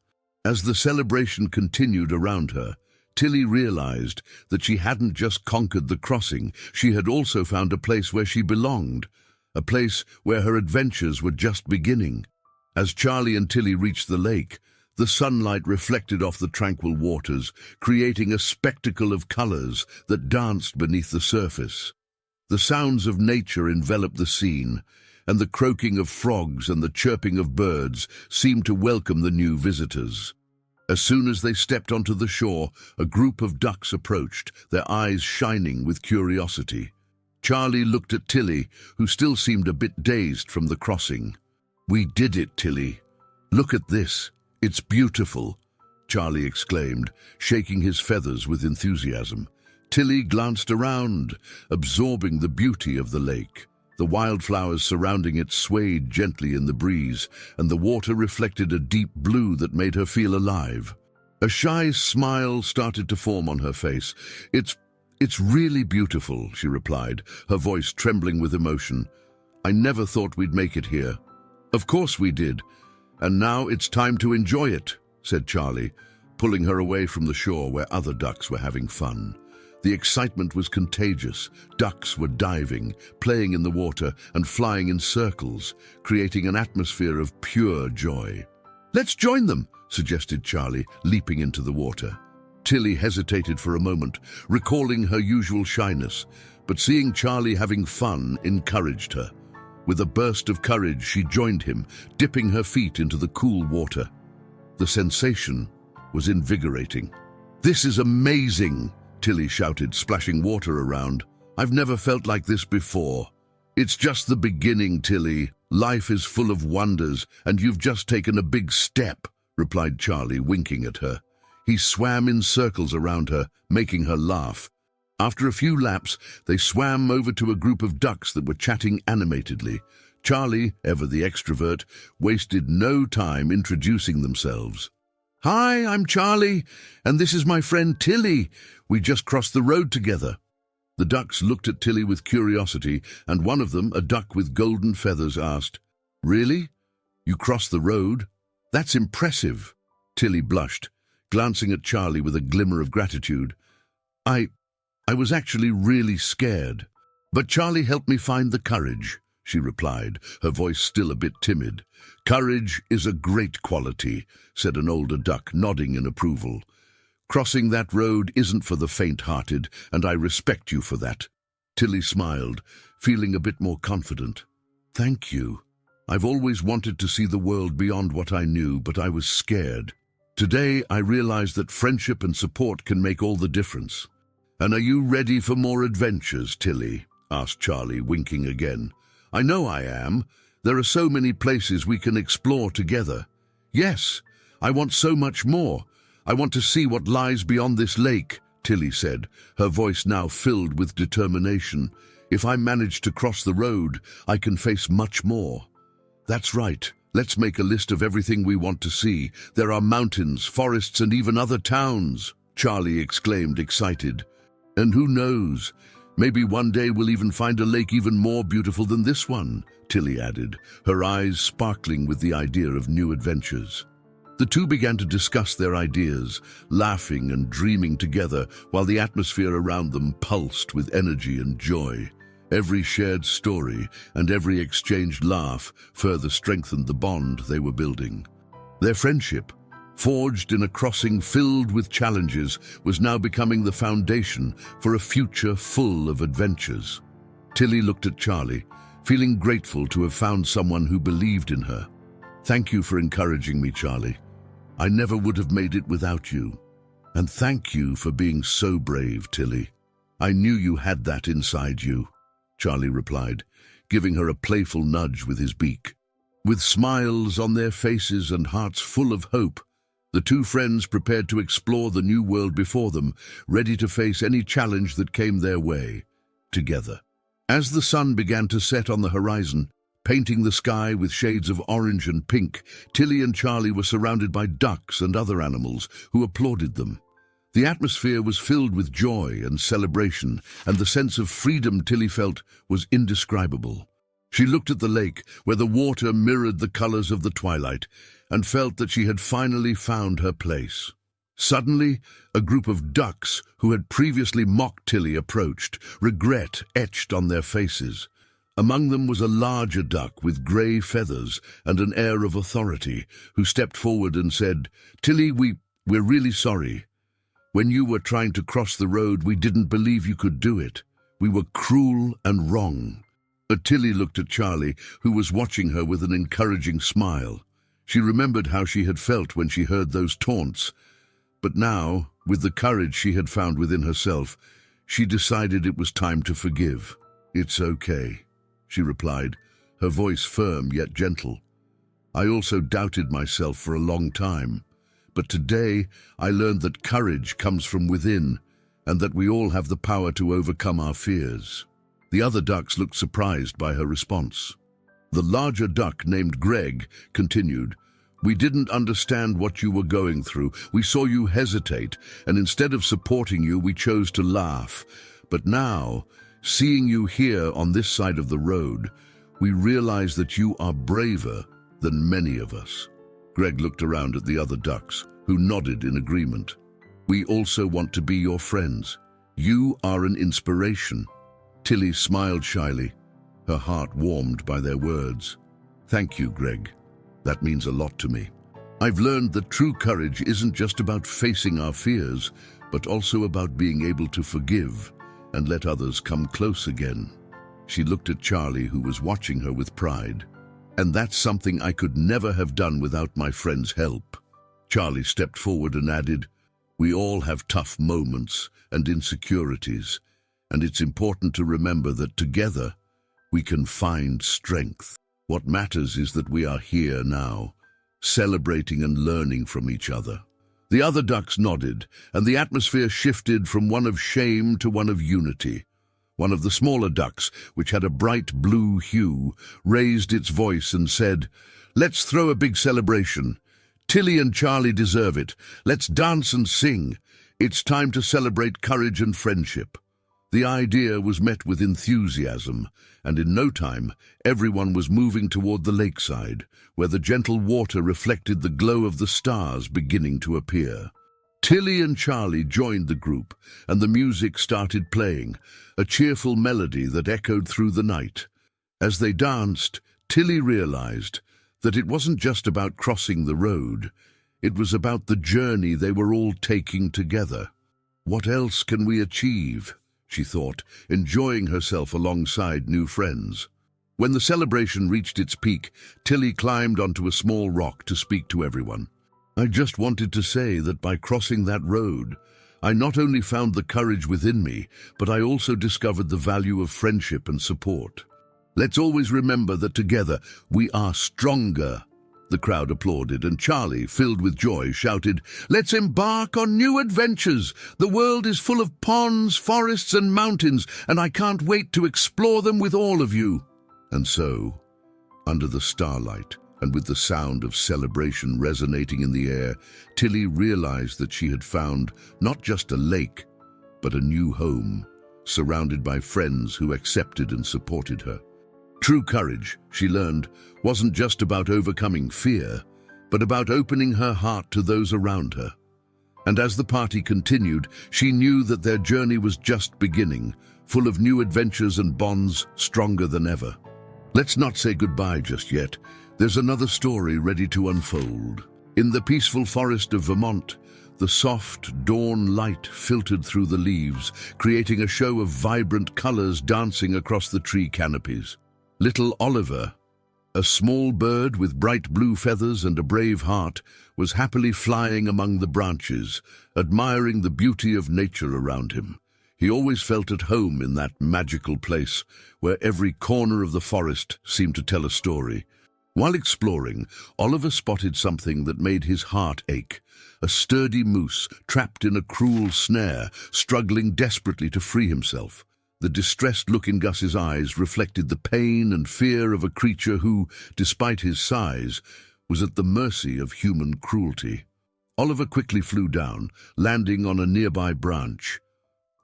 As the celebration continued around her, Tilly realized that she hadn't just conquered the crossing, she had also found a place where she belonged, a place where her adventures were just beginning. As Charlie and Tilly reached the lake, the sunlight reflected off the tranquil waters, creating a spectacle of colors that danced beneath the surface. The sounds of nature enveloped the scene, and the croaking of frogs and the chirping of birds seemed to welcome the new visitors. As soon as they stepped onto the shore, a group of ducks approached, their eyes shining with curiosity. Charlie looked at Tilly, who still seemed a bit dazed from the crossing. "We did it, Tilly. Look at this. It's beautiful," Charlie exclaimed, shaking his feathers with enthusiasm. Tilly glanced around, absorbing the beauty of the lake. The wildflowers surrounding it swayed gently in the breeze, and the water reflected a deep blue that made her feel alive. A shy smile started to form on her face. It's really beautiful," she replied, her voice trembling with emotion. "I never thought we'd make it here." "Of course we did, and now it's time to enjoy it," said Charlie, pulling her away from the shore where other ducks were having fun. The excitement was contagious. Ducks were diving, playing in the water, and flying in circles, creating an atmosphere of pure joy. "Let's join them," suggested Charlie, leaping into the water. Tilly hesitated for a moment, recalling her usual shyness, but seeing Charlie having fun encouraged her. With a burst of courage, she joined him, dipping her feet into the cool water. The sensation was invigorating. "This is amazing!" Tilly shouted, splashing water around. "I've never felt like this before." "It's just the beginning, Tilly. Life is full of wonders, and you've just taken a big step," replied Charlie, winking at her. He swam in circles around her, making her laugh. After a few laps, they swam over to a group of ducks that were chatting animatedly. Charlie, ever the extrovert, wasted no time introducing themselves. "Hi, I'm Charlie, and this is my friend Tilly. We just crossed the road together." The ducks looked at Tilly with curiosity, and one of them, a duck with golden feathers, asked, "Really? You crossed the road? That's impressive." Tilly blushed, glancing at Charlie with a glimmer of gratitude. I was actually really scared. But Charlie helped me find the courage," she replied, her voice still a bit timid. "Courage is a great quality," said an older duck, nodding in approval. "Crossing that road isn't for the faint-hearted, and I respect you for that." Tilly smiled, feeling a bit more confident. "Thank you. I've always wanted to see the world beyond what I knew, but I was scared. Today I realized that friendship and support can make all the difference." "And are you ready for more adventures, Tilly?" asked Charlie, winking again. "I know I am. There are so many places we can explore together." "Yes, I want so much more. I want to see what lies beyond this lake," Tilly said, her voice now filled with determination. "If I manage to cross the road, I can face much more." "That's right. Let's make a list of everything we want to see. There are mountains, forests, and even other towns." Charlie exclaimed, excited. "And who knows? Maybe one day we'll even find a lake even more beautiful than this one," Tilly added, her eyes sparkling with the idea of new adventures. The two began to discuss their ideas, laughing and dreaming together while the atmosphere around them pulsed with energy and joy. Every shared story and every exchanged laugh further strengthened the bond they were building. Their friendship, forged in a crossing filled with challenges, was now becoming the foundation for a future full of adventures. Tilly looked at Charlie, feeling grateful to have found someone who believed in her. "Thank you for encouraging me, Charlie. I never would have made it without you. And thank you for being so brave, Tilly. I knew you had that inside you," Charlie replied, giving her a playful nudge with his beak. With smiles on their faces and hearts full of hope, the two friends prepared to explore the new world before them, ready to face any challenge that came their way, together. As the sun began to set on the horizon, painting the sky with shades of orange and pink, Tilly and Charlie were surrounded by ducks and other animals who applauded them. The atmosphere was filled with joy and celebration, and the sense of freedom Tilly felt was indescribable. She looked at the lake, where the water mirrored the colors of the twilight, and felt that she had finally found her place. Suddenly, a group of ducks who had previously mocked Tilly approached, regret etched on their faces. Among them was a larger duck with grey feathers and an air of authority, who stepped forward and said, "Tilly, we're really sorry. When you were trying to cross the road, we didn't believe you could do it. We were cruel and wrong." Tilly looked at Charlie, who was watching her with an encouraging smile. She remembered how she had felt when she heard those taunts. But now, with the courage she had found within herself, she decided it was time to forgive. "It's okay," she replied, her voice firm yet gentle. "I also doubted myself for a long time, but today I learned that courage comes from within and that we all have the power to overcome our fears." The other ducks looked surprised by her response. The larger duck, named Greg, continued, "We didn't understand what you were going through. We saw you hesitate, and instead of supporting you, we chose to laugh. But now, seeing you here on this side of the road, we realize that you are braver than many of us." Greg looked around at the other ducks, who nodded in agreement. "We also want to be your friends. You are an inspiration." Tilly smiled shyly, her heart warmed by their words. "Thank you, Greg. That means a lot to me. I've learned that true courage isn't just about facing our fears, but also about being able to forgive and let others come close again." She looked at Charlie, who was watching her with pride. "And that's something I could never have done without my friend's help." Charlie stepped forward and added, "We all have tough moments and insecurities, and it's important to remember that together we can find strength. What matters is that we are here now, celebrating and learning from each other." The other ducks nodded, and the atmosphere shifted from one of shame to one of unity. One of the smaller ducks, which had a bright blue hue, raised its voice and said, "Let's throw a big celebration. Tilly and Charlie deserve it. Let's dance and sing. It's time to celebrate courage and friendship." The idea was met with enthusiasm, and in no time, everyone was moving toward the lakeside, where the gentle water reflected the glow of the stars beginning to appear. Tilly and Charlie joined the group, and the music started playing, a cheerful melody that echoed through the night. As they danced, Tilly realized that it wasn't just about crossing the road, it was about the journey they were all taking together. "What else can we achieve?" she thought, enjoying herself alongside new friends. When the celebration reached its peak, Tilly climbed onto a small rock to speak to everyone. "I just wanted to say that by crossing that road, I not only found the courage within me, but I also discovered the value of friendship and support. Let's always remember that together we are stronger." The crowd applauded, and Charlie, filled with joy, shouted, "Let's embark on new adventures! The world is full of ponds, forests, and mountains, and I can't wait to explore them with all of you." And so, under the starlight, And with the sound of celebration resonating in the air, Tilly realized that she had found not just a lake, but a new home, surrounded by friends who accepted and supported her. True courage, she learned, wasn't just about overcoming fear, but about opening her heart to those around her. And as the party continued, she knew that their journey was just beginning, full of new adventures and bonds stronger than ever. Let's not say goodbye just yet. There's another story ready to unfold. In the peaceful forest of Vermont, the soft dawn light filtered through the leaves, creating a show of vibrant colors dancing across the tree canopies. Little Oliver, a small bird with bright blue feathers and a brave heart, was happily flying among the branches, admiring the beauty of nature around him. He always felt at home in that magical place where every corner of the forest seemed to tell a story. While exploring, Oliver spotted something that made his heart ache. A sturdy moose trapped in a cruel snare, struggling desperately to free himself. The distressed look in Gus's eyes reflected the pain and fear of a creature who, despite his size, was at the mercy of human cruelty. Oliver quickly flew down, landing on a nearby branch.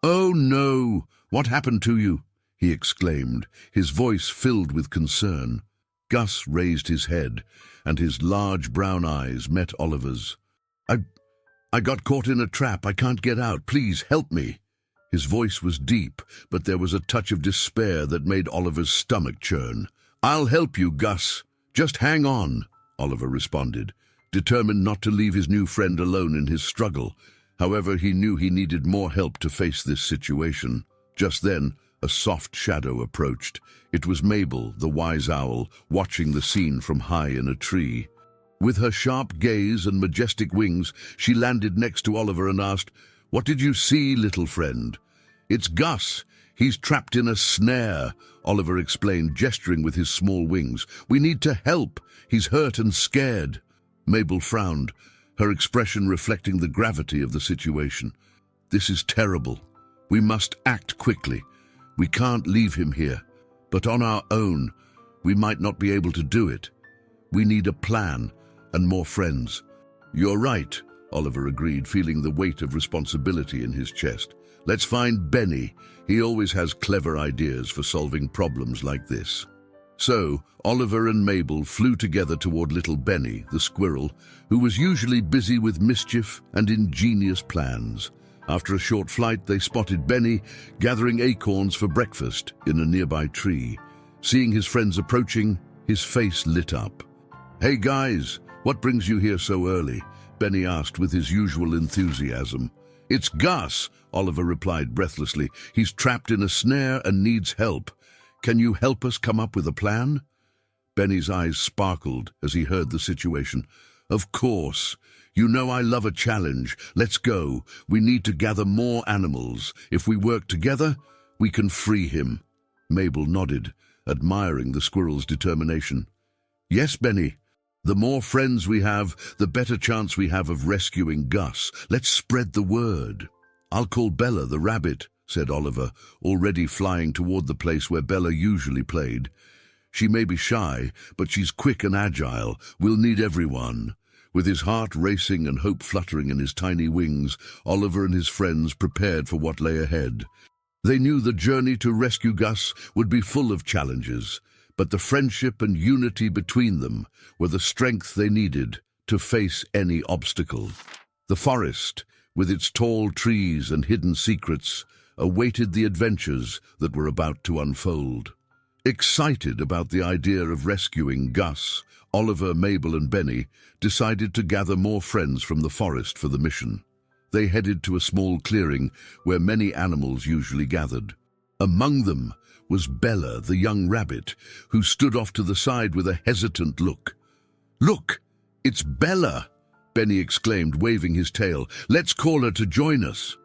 "Oh no! What happened to you?" he exclaimed, his voice filled with concern. Gus raised his head, and his large brown eyes met Oliver's. I got caught in a trap. I can't get out. Please help me." His voice was deep, but there was a touch of despair that made Oliver's stomach churn. "I'll help you, Gus. Just hang on," Oliver responded, determined not to leave his new friend alone in his struggle. However, he knew he needed more help to face this situation. Just then, a soft shadow approached. It was Mabel, the wise owl, watching the scene from high in a tree. With her sharp gaze and majestic wings, she landed next to Oliver and asked, "What did you see, little friend?" "It's Gus. He's trapped in a snare," Oliver explained, gesturing with his small wings. "We need to help. He's hurt and scared." Mabel frowned, her expression reflecting the gravity of the situation. "This is terrible. We must act quickly. We can't leave him here. But on our own, we might not be able to do it. We need a plan and more friends." "You're right," Oliver agreed, feeling the weight of responsibility in his chest. "Let's find Benny. He always has clever ideas for solving problems like this." So, Oliver and Mabel flew together toward little Benny, the squirrel, who was usually busy with mischief and ingenious plans. After a short flight, they spotted Benny gathering acorns for breakfast in a nearby tree. Seeing his friends approaching, his face lit up. "Hey guys, what brings you here so early?" Benny asked with his usual enthusiasm. "It's Gus," Oliver replied breathlessly. "He's trapped in a snare and needs help. Can you help us come up with a plan?" Benny's eyes sparkled as he heard the situation. "Of course. You know I love a challenge. Let's go. We need to gather more animals. If we work together, we can free him." Mabel nodded, admiring the squirrel's determination. "Yes, Benny. The more friends we have, the better chance we have of rescuing Gus. Let's spread the word." "I'll call Bella the rabbit," said Oliver, already flying toward the place where Bella usually played. "She may be shy, but she's quick and agile. We'll need everyone." With his heart racing and hope fluttering in his tiny wings, Oliver and his friends prepared for what lay ahead. They knew the journey to rescue Gus would be full of challenges, but the friendship and unity between them were the strength they needed to face any obstacle. The forest, with its tall trees and hidden secrets, awaited the adventures that were about to unfold. Excited about the idea of rescuing Gus, Oliver, Mabel, and Benny decided to gather more friends from the forest for the mission. They headed to a small clearing where many animals usually gathered. Among them was Bella, the young rabbit, who stood off to the side with a hesitant look. "Look, it's Bella!" Benny exclaimed, waving his tail. "Let's call her to join us."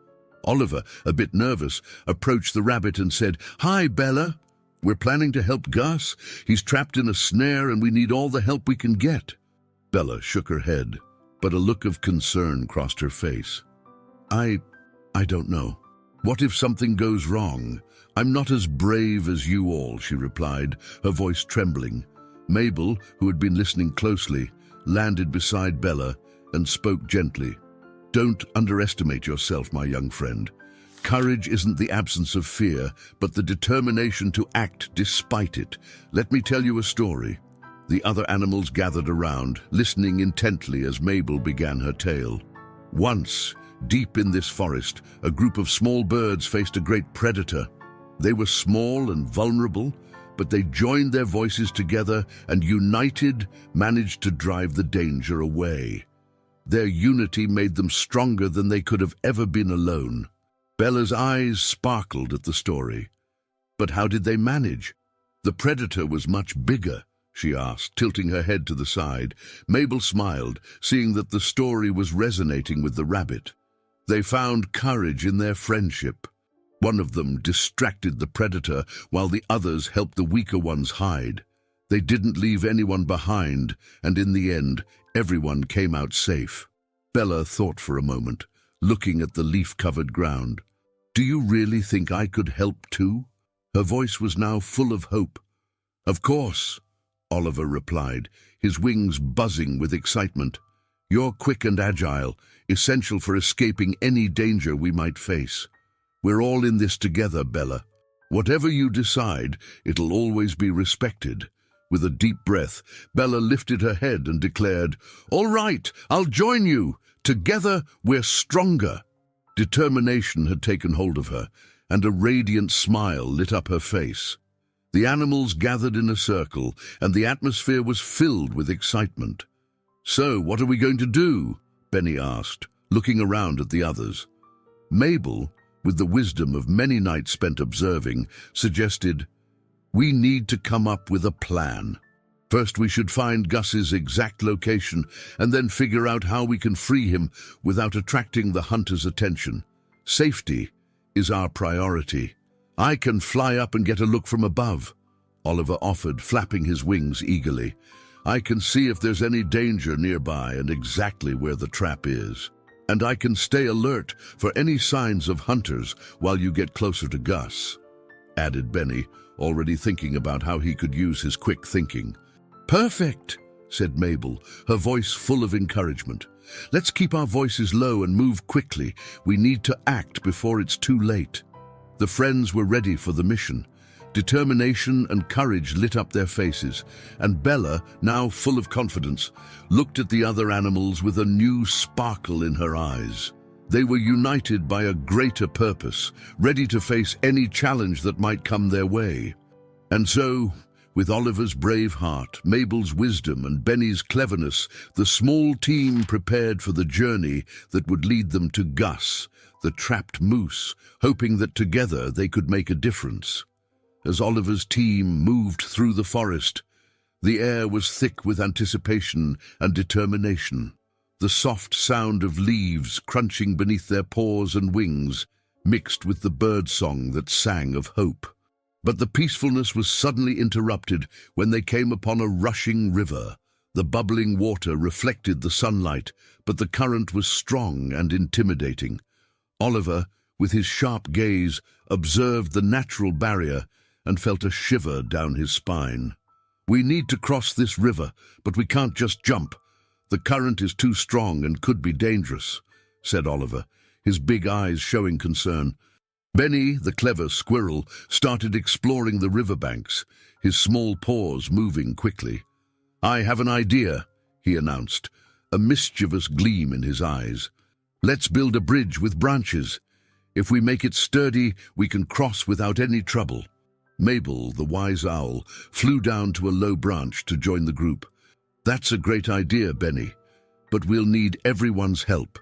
Oliver, a bit nervous, approached the rabbit and said, "Hi, Bella. We're planning to help Gus. He's trapped in a snare and we need all the help we can get." Bella shook her head, but a look of concern crossed her face. I don't know. What if something goes wrong? I'm not as brave as you all," she replied, her voice trembling. Mabel, who had been listening closely, landed beside Bella and spoke gently. "Don't underestimate yourself, my young friend. Courage isn't the absence of fear, but the determination to act despite it. Let me tell you a story." The other animals gathered around, listening intently as Mabel began her tale. Once, deep in this forest, a group of small birds faced a great predator. They were small and vulnerable, but they joined their voices together and, united, managed to drive the danger away. Their unity made them stronger than they could have ever been alone. Bella's eyes sparkled at the story. But how did they manage? The predator was much bigger, she asked, tilting her head to the side. Mabel smiled, seeing that the story was resonating with the rabbit. They found courage in their friendship. One of them distracted the predator while the others helped the weaker ones hide. They didn't leave anyone behind, and in the end, everyone came out safe. Bella thought for a moment, looking at the leaf-covered ground. "Do you really think I could help too?" Her voice was now full of hope. "Of course," Oliver replied, his wings buzzing with excitement. "You're quick and agile, essential for escaping any danger we might face. We're all in this together, Bella. Whatever you decide, it'll always be respected." With a deep breath, Bella lifted her head and declared, "All right, I'll join you. Together, we're stronger." Determination had taken hold of her, and a radiant smile lit up her face. The animals gathered in a circle, and the atmosphere was filled with excitement. "So, what are we going to do?" Benny asked, looking around at the others. Mabel, with the wisdom of many nights spent observing, suggested, "We need to come up with a plan. First, we should find Gus's exact location and then figure out how we can free him without attracting the hunter's attention. Safety is our priority. I can fly up and get a look from above," Oliver offered, flapping his wings eagerly. "I can see if there's any danger nearby and exactly where the trap is. And I can stay alert for any signs of hunters while you get closer to Gus," added Benny, already thinking about how he could use his quick thinking. "Perfect," said Mabel, her voice full of encouragement. "Let's keep our voices low and move quickly. We need to act before it's too late." The friends were ready for the mission. Determination and courage lit up their faces, and Bella, now full of confidence, looked at the other animals with a new sparkle in her eyes. They were united by a greater purpose, ready to face any challenge that might come their way. And so, with Oliver's brave heart, Mabel's wisdom, and Benny's cleverness, the small team prepared for the journey that would lead them to Gus, the trapped moose, hoping that together they could make a difference. As Oliver's team moved through the forest, the air was thick with anticipation and determination. The soft sound of leaves crunching beneath their paws and wings mixed with the birdsong that sang of hope. But the peacefulness was suddenly interrupted when they came upon a rushing river. The bubbling water reflected the sunlight, but the current was strong and intimidating. Oliver, with his sharp gaze, observed the natural barrier and felt a shiver down his spine. "We need to cross this river, but we can't just jump. The current is too strong and could be dangerous," said Oliver, his big eyes showing concern. Benny, the clever squirrel, started exploring the riverbanks, his small paws moving quickly. "I have an idea," he announced, a mischievous gleam in his eyes. "Let's build a bridge with branches. If we make it sturdy, we can cross without any trouble." Mabel, the wise owl, flew down to a low branch to join the group. "That's a great idea, Benny, but we'll need everyone's help.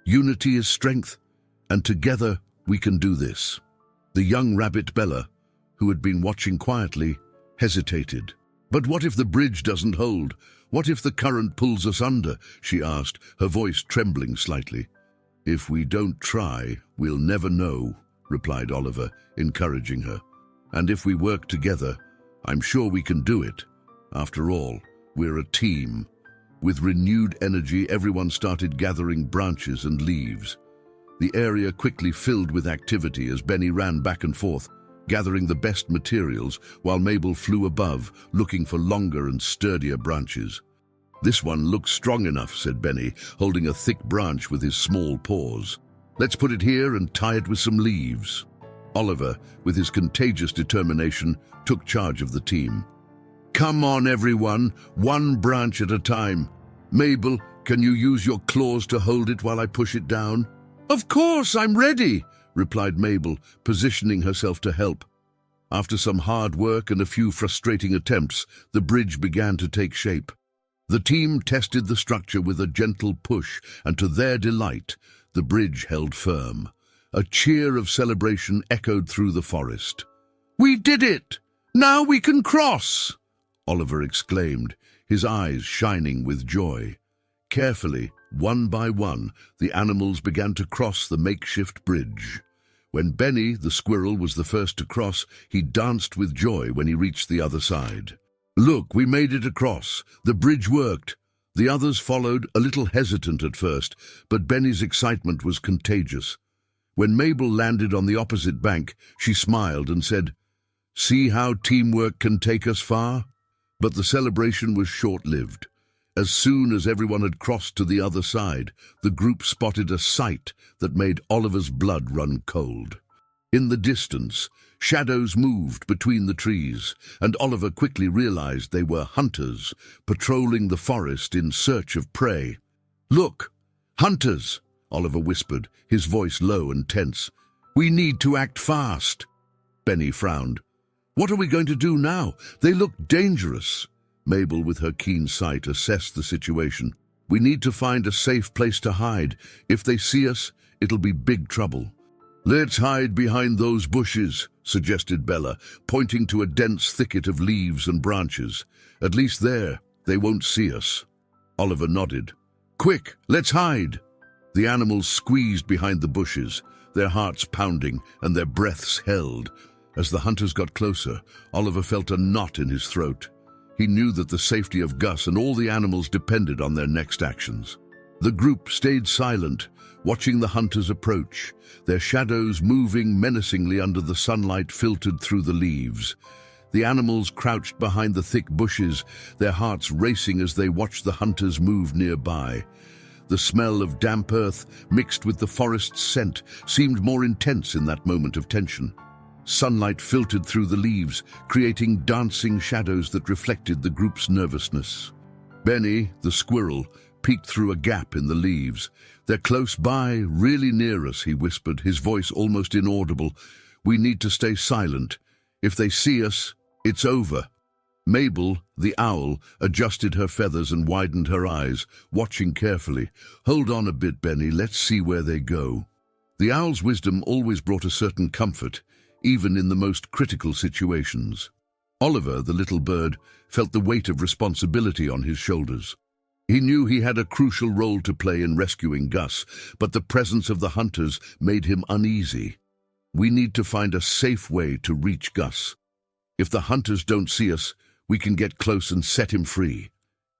Unity is strength, and together we can do this." The young rabbit Bella, who had been watching quietly, hesitated. "But what if the bridge doesn't hold? What if the current pulls us under?" she asked, her voice trembling slightly. "If we don't try, we'll never know," replied Oliver, encouraging her. "And if we work together, I'm sure we can do it. After all, we're a team." With renewed energy, everyone started gathering branches and leaves. The area quickly filled with activity as Benny ran back and forth, gathering the best materials while Mabel flew above, looking for longer and sturdier branches. "This one looks strong enough," said Benny, holding a thick branch with his small paws. "Let's put it here and tie it with some leaves." Oliver, with his contagious determination, took charge of the team. "Come on, everyone, one branch at a time. Mabel, can you use your claws to hold it while I push it down?" "Of course, I'm ready," replied Mabel, positioning herself to help. After some hard work and a few frustrating attempts, the bridge began to take shape. The team tested the structure with a gentle push, and to their delight, the bridge held firm. A cheer of celebration echoed through the forest. "We did it! Now we can cross!" Oliver exclaimed, his eyes shining with joy. Carefully, one by one, the animals began to cross the makeshift bridge. When Benny, the squirrel, was the first to cross, he danced with joy when he reached the other side. "Look, we made it across. The bridge worked." The others followed, a little hesitant at first, but Benny's excitement was contagious. When Mabel landed on the opposite bank, she smiled and said, "See how teamwork can take us far?" But the celebration was short-lived. As soon as everyone had crossed to the other side, the group spotted a sight that made Oliver's blood run cold. In the distance, shadows moved between the trees, and Oliver quickly realized they were hunters, patrolling the forest in search of prey. "Look, hunters!" Oliver whispered, his voice low and tense. "We need to act fast." Benny frowned. "What are we going to do now? They look dangerous." Mabel, with her keen sight, assessed the situation. "We need to find a safe place to hide. If they see us, it'll be big trouble." "Let's hide behind those bushes," suggested Bella, pointing to a dense thicket of leaves and branches. "At least there, they won't see us." Oliver nodded. "Quick, let's hide!" The animals squeezed behind the bushes, their hearts pounding and their breaths held. As the hunters got closer, Oliver felt a knot in his throat. He knew that the safety of Gus and all the animals depended on their next actions. The group stayed silent, watching the hunters approach, their shadows moving menacingly under the sunlight filtered through the leaves. The animals crouched behind the thick bushes, their hearts racing as they watched the hunters move nearby. The smell of damp earth, mixed with the forest's scent, seemed more intense in that moment of tension. Sunlight filtered through the leaves, creating dancing shadows that reflected the group's nervousness. Benny, the squirrel, peeked through a gap in the leaves. "They're close by, really near us," he whispered, his voice almost inaudible. "We need to stay silent. If they see us, it's over." Mabel, the owl, adjusted her feathers and widened her eyes, watching carefully. "Hold on a bit, Benny, let's see where they go." The owl's wisdom always brought a certain comfort, even in the most critical situations. Oliver, the little bird, felt the weight of responsibility on his shoulders. He knew he had a crucial role to play in rescuing Gus, but the presence of the hunters made him uneasy. "We need to find a safe way to reach Gus. If the hunters don't see us, we can get close and set him free,"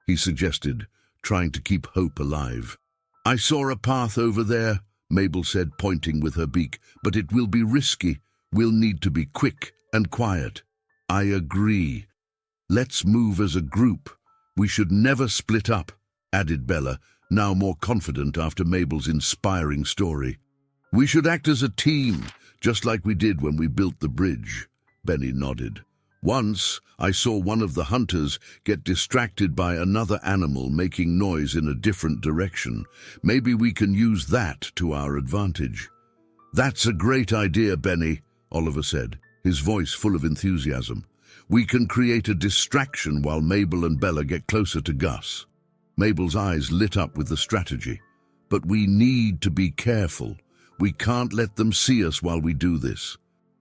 he suggested, trying to keep hope alive. "I saw a path over there," Mabel said, pointing with her beak, "but it will be risky. We'll need to be quick and quiet." "I agree. Let's move as a group. We should never split up," added Bella, now more confident after Mabel's inspiring story. "We should act as a team, just like we did when we built the bridge." Benny nodded. "Once, I saw one of the hunters get distracted by another animal making noise in a different direction. Maybe we can use that to our advantage." "That's a great idea, Benny," Oliver said, his voice full of enthusiasm. "We can create a distraction while Mabel and Bella get closer to Gus." Mabel's eyes lit up with the strategy. "But we need to be careful. We can't let them see us while we do this."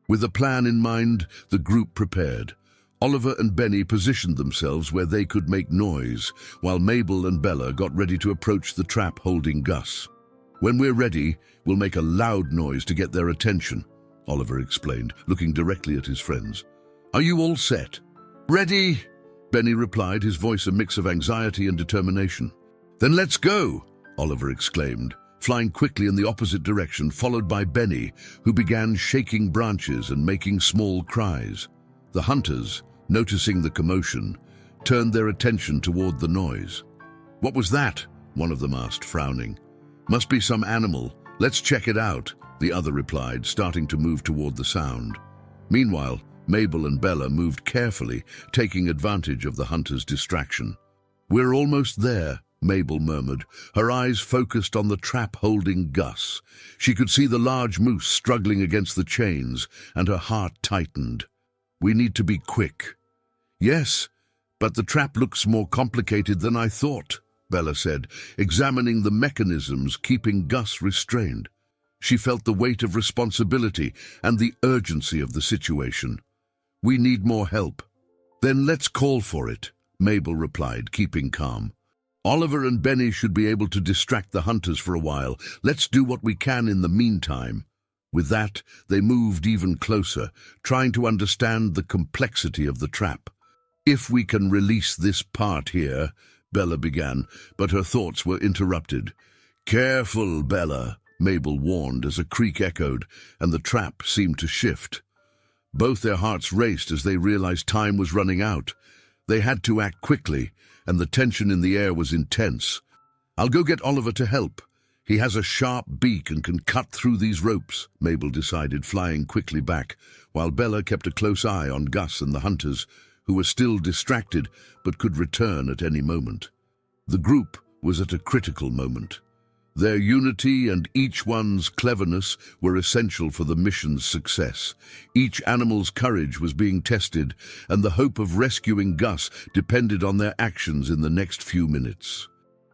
With a plan in mind, the group prepared. Oliver and Benny positioned themselves where they could make noise, while Mabel and Bella got ready to approach the trap holding Gus. "When we're ready, we'll make a loud noise to get their attention," Oliver explained, looking directly at his friends. "Are you all set?" "Ready," Benny replied, his voice a mix of anxiety and determination. "Then let's go," Oliver exclaimed, flying quickly in the opposite direction, followed by Benny, who began shaking branches and making small cries. The hunters, noticing the commotion, turned their attention toward the noise. "What was that?" one of them asked, frowning. "Must be some animal. Let's check it out," the other replied, starting to move toward the sound. Meanwhile, Mabel and Bella moved carefully, taking advantage of the hunter's distraction. "We're almost there," Mabel murmured, her eyes focused on the trap holding Gus. She could see the large moose struggling against the chains, and her heart tightened. "We need to be quick." "Yes, but the trap looks more complicated than I thought," Bella said, examining the mechanisms keeping Gus restrained. She felt the weight of responsibility and the urgency of the situation. "We need more help." "Then let's call for it," Mabel replied, keeping calm. "Oliver and Benny should be able to distract the hunters for a while. Let's do what we can in the meantime." With that, they moved even closer, trying to understand the complexity of the trap. "If we can release this part here," Bella began, but her thoughts were interrupted. "Careful, Bella," Mabel warned as a creak echoed, and the trap seemed to shift. Both their hearts raced as they realized time was running out. They had to act quickly, and the tension in the air was intense. "I'll go get Oliver to help. He has a sharp beak and can cut through these ropes," Mabel decided, flying quickly back, while Bella kept a close eye on Gus and the hunters, who were still distracted but could return at any moment. The group was at a critical moment. Their unity and each one's cleverness were essential for the mission's success. Each animal's courage was being tested, and the hope of rescuing Gus depended on their actions in the next few minutes.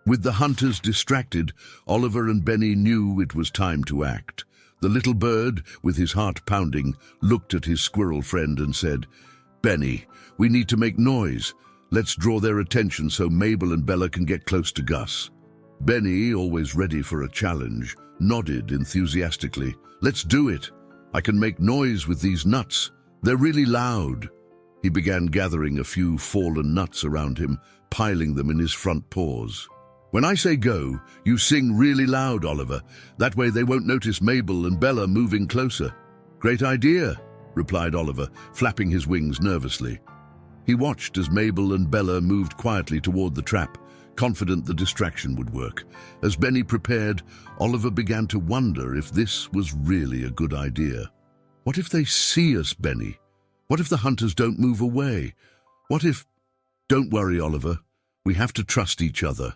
With the hunters distracted, Oliver and Benny knew it was time to act. The little bird, with his heart pounding, looked at his squirrel friend and said, "Benny, we need to make noise. Let's draw their attention so Mabel and Bella can get close to Gus." Benny, always ready for a challenge, nodded enthusiastically. "Let's do it. I can make noise with these nuts. They're really loud." He began gathering a few fallen nuts around him, piling them in his front paws. "When I say go, you sing really loud, Oliver. That way they won't notice Mabel and Bella moving closer." "Great idea," replied Oliver, flapping his wings nervously. He watched as Mabel and Bella moved quietly toward the trap, confident the distraction would work. As Benny prepared, Oliver began to wonder if this was really a good idea. "What if they see us, Benny? What if the hunters don't move away? What if—" "Don't worry, Oliver. We have to trust each other.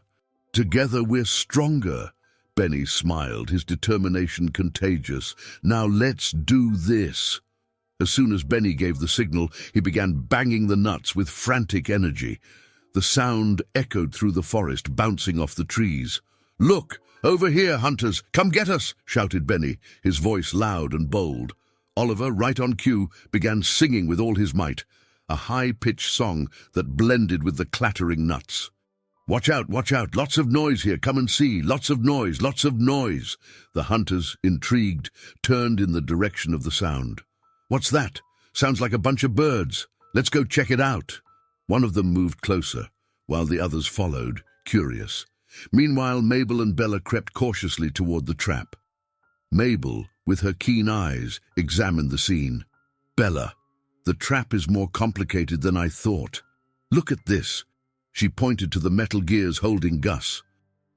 Together we're stronger." Benny smiled, his determination contagious. "Now let's do this." As soon as Benny gave the signal, he began banging the nuts with frantic energy. The sound echoed through the forest, bouncing off the trees. "Look, over here, hunters! Come get us!" shouted Benny, his voice loud and bold. Oliver, right on cue, began singing with all his might, a high-pitched song that blended with the clattering nuts. Watch out, lots of noise here, come and see, lots of noise, lots of noise." The hunters, intrigued, turned in the direction of the sound. "What's that? Sounds like a bunch of birds. Let's go check it out." One of them moved closer, while the others followed, curious. Meanwhile, Mabel and Bella crept cautiously toward the trap. Mabel, with her keen eyes, examined the scene. "Bella, the trap is more complicated than I thought. Look at this." She pointed to the metal gears holding Gus.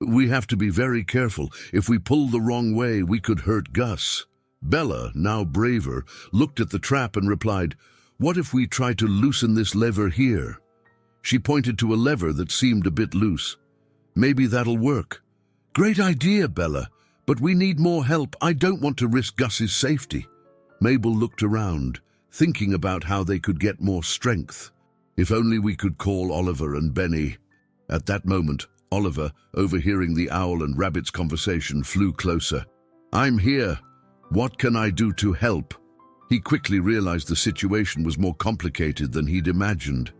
"We have to be very careful. If we pull the wrong way, we could hurt Gus." Bella, now braver, looked at the trap and replied, "What if we try to loosen this lever here?" She pointed to a lever that seemed a bit loose. "Maybe that'll work." "Great idea, Bella, but we need more help. I don't want to risk Gus's safety." Mabel looked around, thinking about how they could get more strength. If only we could call Oliver and Benny. At that moment, Oliver, overhearing the owl and rabbit's conversation, flew closer. "I'm here. What can I do to help?" He quickly realized the situation was more complicated than he'd imagined.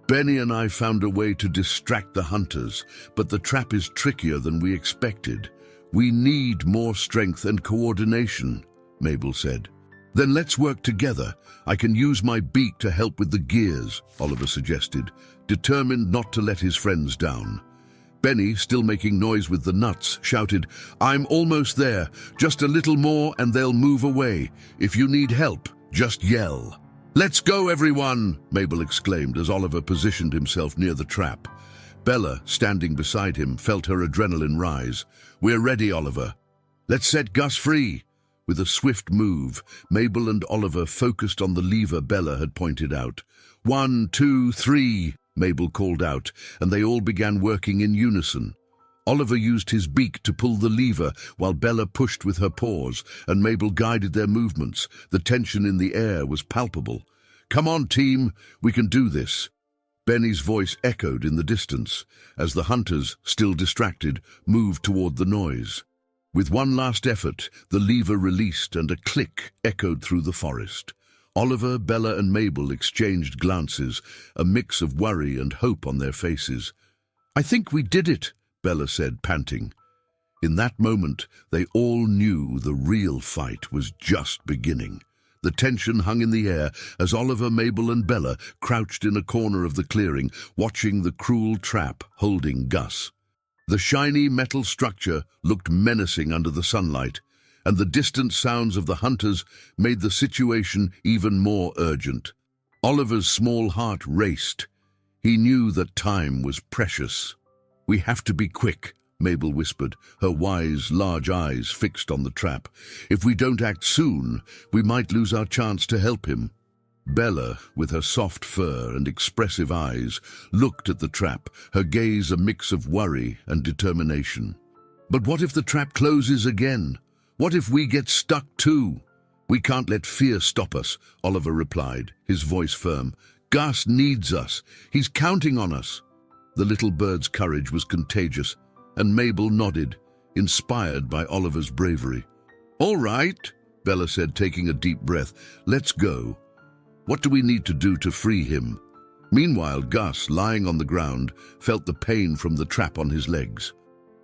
"Benny and I found a way to distract the hunters, but the trap is trickier than we expected. We need more strength and coordination," Mabel said. "Then let's work together. I can use my beak to help with the gears," Oliver suggested, determined not to let his friends down. Benny, still making noise with the nuts, shouted, "I'm almost there. Just a little more and they'll move away. If you need help, just yell." "Let's go, everyone!" Mabel exclaimed as Oliver positioned himself near the trap. Bella, standing beside him, felt her adrenaline rise. "We're ready, Oliver. Let's set Gus free." With a swift move, Mabel and Oliver focused on the lever Bella had pointed out. "1, 2, 3, Mabel called out, and they all began working in unison. Oliver used his beak to pull the lever, while Bella pushed with her paws, and Mabel guided their movements. The tension in the air was palpable. "Come on, team, we can do this." Benny's voice echoed in the distance, as the hunters, still distracted, moved toward the noise. With one last effort, the lever released and a click echoed through the forest. Oliver, Bella and Mabel exchanged glances, a mix of worry and hope on their faces. "I think we did it," Bella said, panting. In that moment, they all knew the real fight was just beginning. The tension hung in the air as Oliver, Mabel and Bella crouched in a corner of the clearing, watching the cruel trap holding Gus. The shiny metal structure looked menacing under the sunlight, and the distant sounds of the hunters made the situation even more urgent. Oliver's small heart raced. He knew that time was precious. "We have to be quick," Mabel whispered, her wise, large eyes fixed on the trap. "If we don't act soon, we might lose our chance to help him." Bella, with her soft fur and expressive eyes, looked at the trap, her gaze a mix of worry and determination. "But what if the trap closes again? What if we get stuck too?" "We can't let fear stop us," Oliver replied, his voice firm. "Gus needs us. He's counting on us." The little bird's courage was contagious, and Mabel nodded, inspired by Oliver's bravery. "All right," Bella said, taking a deep breath. "Let's go. What do we need to do to free him?" Meanwhile, Gus, lying on the ground, felt the pain from the trap on his legs.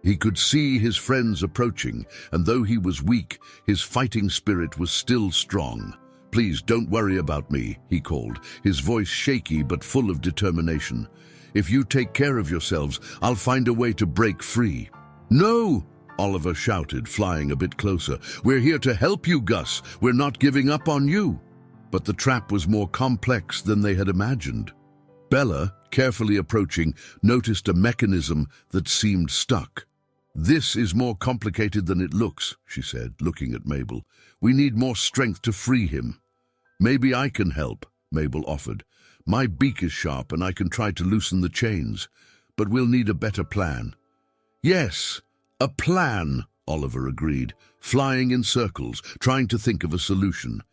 He could see his friends approaching, and though he was weak, his fighting spirit was still strong. "Please don't worry about me," he called, his voice shaky but full of determination. "If you take care of yourselves, I'll find a way to break free." "No!" Oliver shouted, flying a bit closer. "We're here to help you, Gus. We're not giving up on you." But the trap was more complex than they had imagined. Bella, carefully approaching, noticed a mechanism that seemed stuck. "This is more complicated than it looks," she said, looking at Mabel. "We need more strength to free him." "Maybe I can help," Mabel offered. "My beak is sharp and I can try to loosen the chains, but we'll need a better plan." "Yes, a plan," Oliver agreed, flying in circles, trying to think of a solution.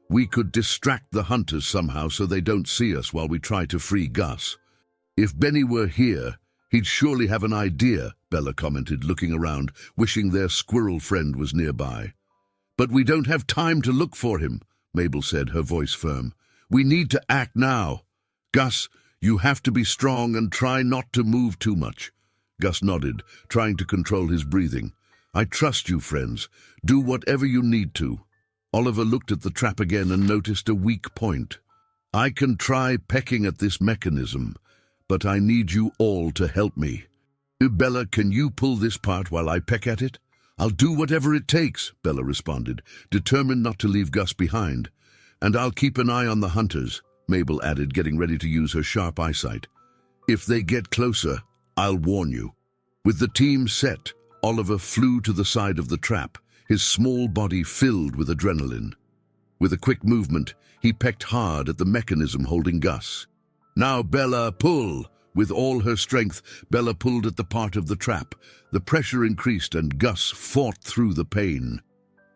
"We could distract the hunters somehow so they don't see us while we try to free Gus." "If Benny were here, he'd surely have an idea," Bella commented, looking around, wishing their squirrel friend was nearby. "But we don't have time to look for him," Mabel said, her voice firm. "We need to act now. Gus, you have to be strong and try not to move too much." Gus nodded, trying to control his breathing. "I trust you, friends. Do whatever you need to." Oliver looked at the trap again and noticed a weak point. "I can try pecking at this mechanism, but I need you all to help me. Bella, can you pull this part while I peck at it?" "I'll do whatever it takes," Bella responded, determined not to leave Gus behind. "And I'll keep an eye on the hunters," Mabel added, getting ready to use her sharp eyesight. "If they get closer, I'll warn you." With the team set, Oliver flew to the side of the trap, his small body filled with adrenaline. With a quick movement, he pecked hard at the mechanism holding Gus. "Now, Bella, pull!" With all her strength, Bella pulled at the part of the trap. The pressure increased and Gus fought through the pain.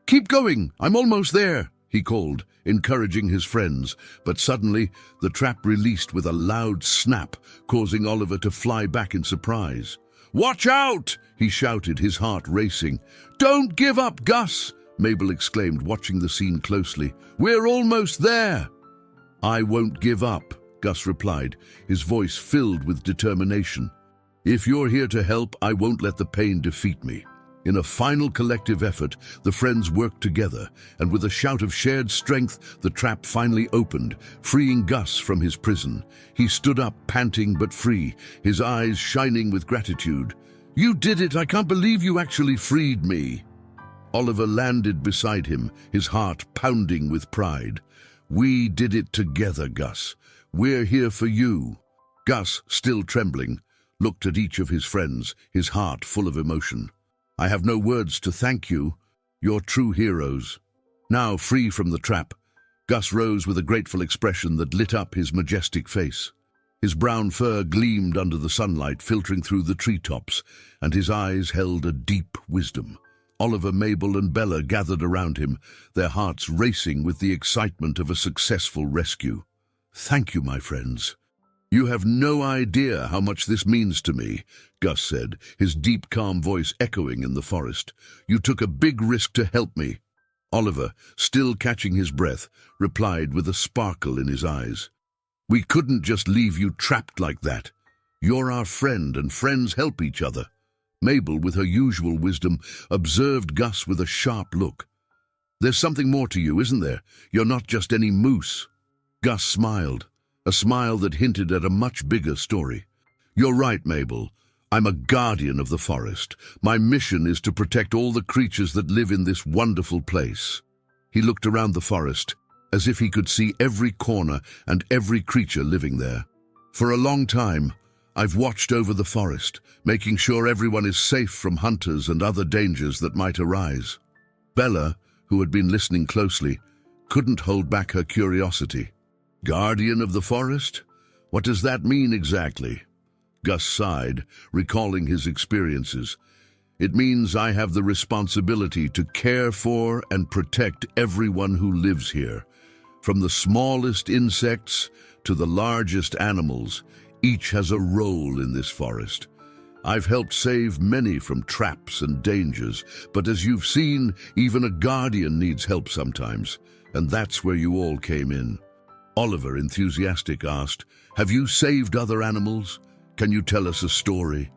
"Keep going! I'm almost there!" he called, encouraging his friends. But suddenly, the trap released with a loud snap, causing Oliver to fly back in surprise. "Watch out!" he shouted, his heart racing. "Don't give up, Gus!" Mabel exclaimed, watching the scene closely. "We're almost there!" "I won't give up," Gus replied, his voice filled with determination. "If you're here to help, I won't let the pain defeat me." In a final collective effort, the friends worked together, and with a shout of shared strength, the trap finally opened, freeing Gus from his prison. He stood up, panting but free, his eyes shining with gratitude. "You did it! I can't believe you actually freed me!" Oliver landed beside him, his heart pounding with pride. "We did it together, Gus. We're here for you." Gus, still trembling, looked at each of his friends, his heart full of emotion. "I have no words to thank you. You're true heroes." Now free from the trap, Gus rose with a grateful expression that lit up his majestic face. His brown fur gleamed under the sunlight filtering through the treetops, and his eyes held a deep wisdom. Oliver, Mabel, and Bella gathered around him, their hearts racing with the excitement of a successful rescue. "Thank you, my friends. You have no idea how much this means to me," Gus said, his deep, calm voice echoing in the forest. "You took a big risk to help me." Oliver, still catching his breath, replied with a sparkle in his eyes. "We couldn't just leave you trapped like that. You're our friend, and friends help each other." Mabel, with her usual wisdom, observed Gus with a sharp look. "There's something more to you, isn't there? You're not just any moose." Gus smiled, a smile that hinted at a much bigger story. "You're right, Mabel. I'm a guardian of the forest. My mission is to protect all the creatures that live in this wonderful place." He looked around the forest, as if he could see every corner and every creature living there. "For a long time, I've watched over the forest, making sure everyone is safe from hunters and other dangers that might arise." Bella, who had been listening closely, couldn't hold back her curiosity. "Guardian of the forest? What does that mean exactly?" Gus sighed, recalling his experiences. "It means I have the responsibility to care for and protect everyone who lives here. From the smallest insects to the largest animals, each has a role in this forest. I've helped save many from traps and dangers, but as you've seen, even a guardian needs help sometimes, and that's where you all came in." Oliver, enthusiastic, asked, "Have you saved other animals? Can you tell us a story?"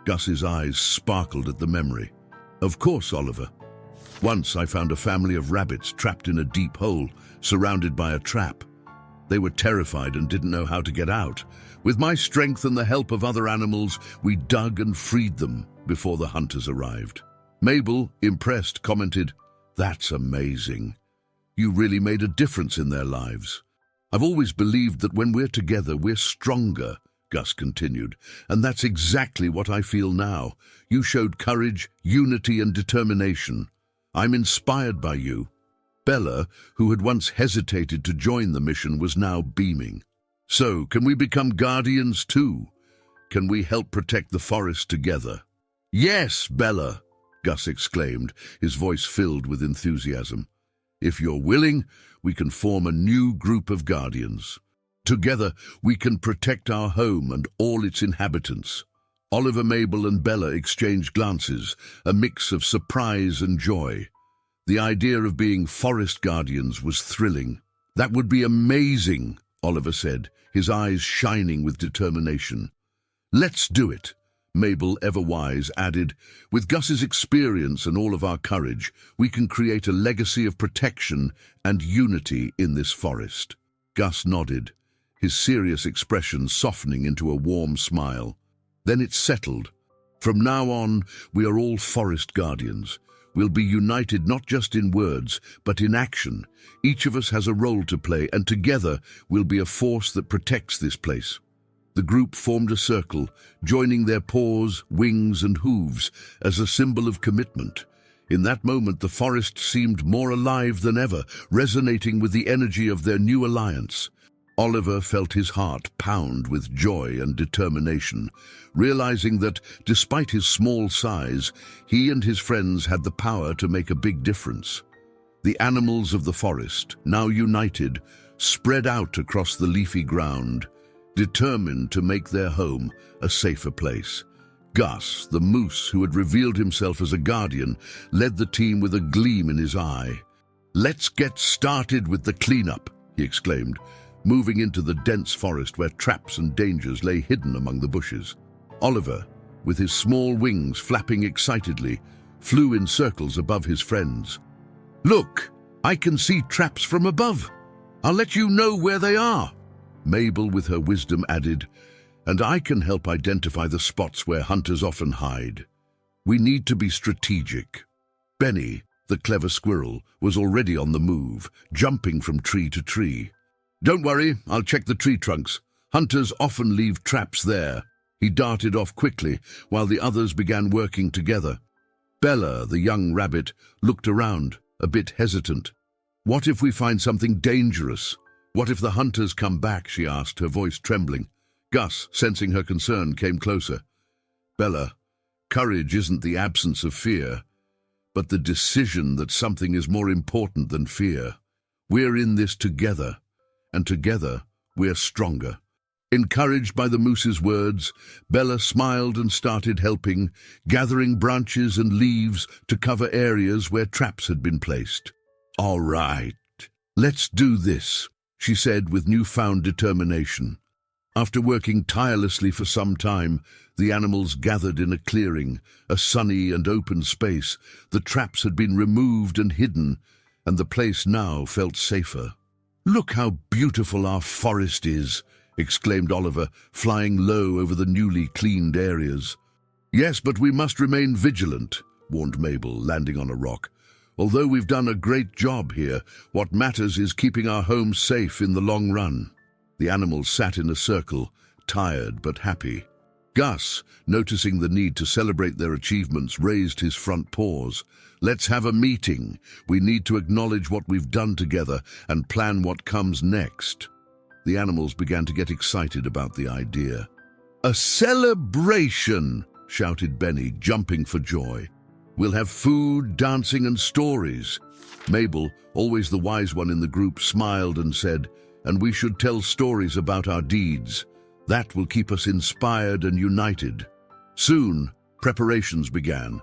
Gus's eyes sparkled at the memory. "Of course, Oliver. Once I found a family of rabbits trapped in a deep hole, surrounded by a trap. They were terrified and didn't know how to get out. With my strength and the help of other animals, we dug and freed them before the hunters arrived." Mabel, impressed, commented, "That's amazing. You really made a difference in their lives." "I've always believed that when we're together, we're stronger," Gus continued, "and that's exactly what I feel now. You showed courage, unity, and determination. I'm inspired by you." Bella, who had once hesitated to join the mission, was now beaming. "So, can we become guardians too? Can we help protect the forest together?" "Yes, Bella," Gus exclaimed, his voice filled with enthusiasm. "If you're willing, we can form a new group of guardians. Together, we can protect our home and all its inhabitants." Oliver, Mabel, and Bella exchanged glances, a mix of surprise and joy. The idea of being forest guardians was thrilling. "That would be amazing," Oliver said, his eyes shining with determination. "Let's do it," Mabel, ever wise, added. "With Gus's experience and all of our courage, we can create a legacy of protection and unity in this forest." Gus nodded, his serious expression softening into a warm smile. Then it settled. "From now on, we are all forest guardians. We'll be united not just in words, but in action. Each of us has a role to play, and together we'll be a force that protects this place." The group formed a circle, joining their paws, wings, and hooves as a symbol of commitment. In that moment, the forest seemed more alive than ever, resonating with the energy of their new alliance. Oliver felt his heart pound with joy and determination, realizing that, despite his small size, he and his friends had the power to make a big difference. The animals of the forest, now united, spread out across the leafy ground, determined to make their home a safer place. Gus, the moose who had revealed himself as a guardian, led the team with a gleam in his eye. "Let's get started with the cleanup," he exclaimed, moving into the dense forest where traps and dangers lay hidden among the bushes. Oliver, with his small wings flapping excitedly, flew in circles above his friends. "Look, I can see traps from above. I'll let you know where they are." Mabel, with her wisdom, added, "And I can help identify the spots where hunters often hide. We need to be strategic." Benny, the clever squirrel, was already on the move, jumping from tree to tree. "Don't worry, I'll check the tree trunks. Hunters often leave traps there." He darted off quickly, while the others began working together. Bella, the young rabbit, looked around, a bit hesitant. "What if we find something dangerous? What if the hunters come back?" she asked, her voice trembling. Gus, sensing her concern, came closer. "Bella, courage isn't the absence of fear, but the decision that something is more important than fear. We're in this together, and together we're stronger." Encouraged by the moose's words, Bella smiled and started helping, gathering branches and leaves to cover areas where traps had been placed. "All right, let's do this," she said with newfound determination. After working tirelessly for some time, the animals gathered in a clearing, a sunny and open space. The traps had been removed and hidden, and the place now felt safer. "Look how beautiful our forest is," exclaimed Oliver, flying low over the newly cleaned areas. "Yes, but we must remain vigilant," warned Mabel, landing on a rock. "Although we've done a great job here, what matters is keeping our home safe in the long run." The animals sat in a circle, tired but happy. Gus, noticing the need to celebrate their achievements, raised his front paws. "Let's have a meeting. We need to acknowledge what we've done together and plan what comes next." The animals began to get excited about the idea. "A celebration!" shouted Benny, jumping for joy. "We'll have food, dancing, and stories." Mabel, always the wise one in the group, smiled and said, "And we should tell stories about our deeds. That will keep us inspired and united." Soon, preparations began.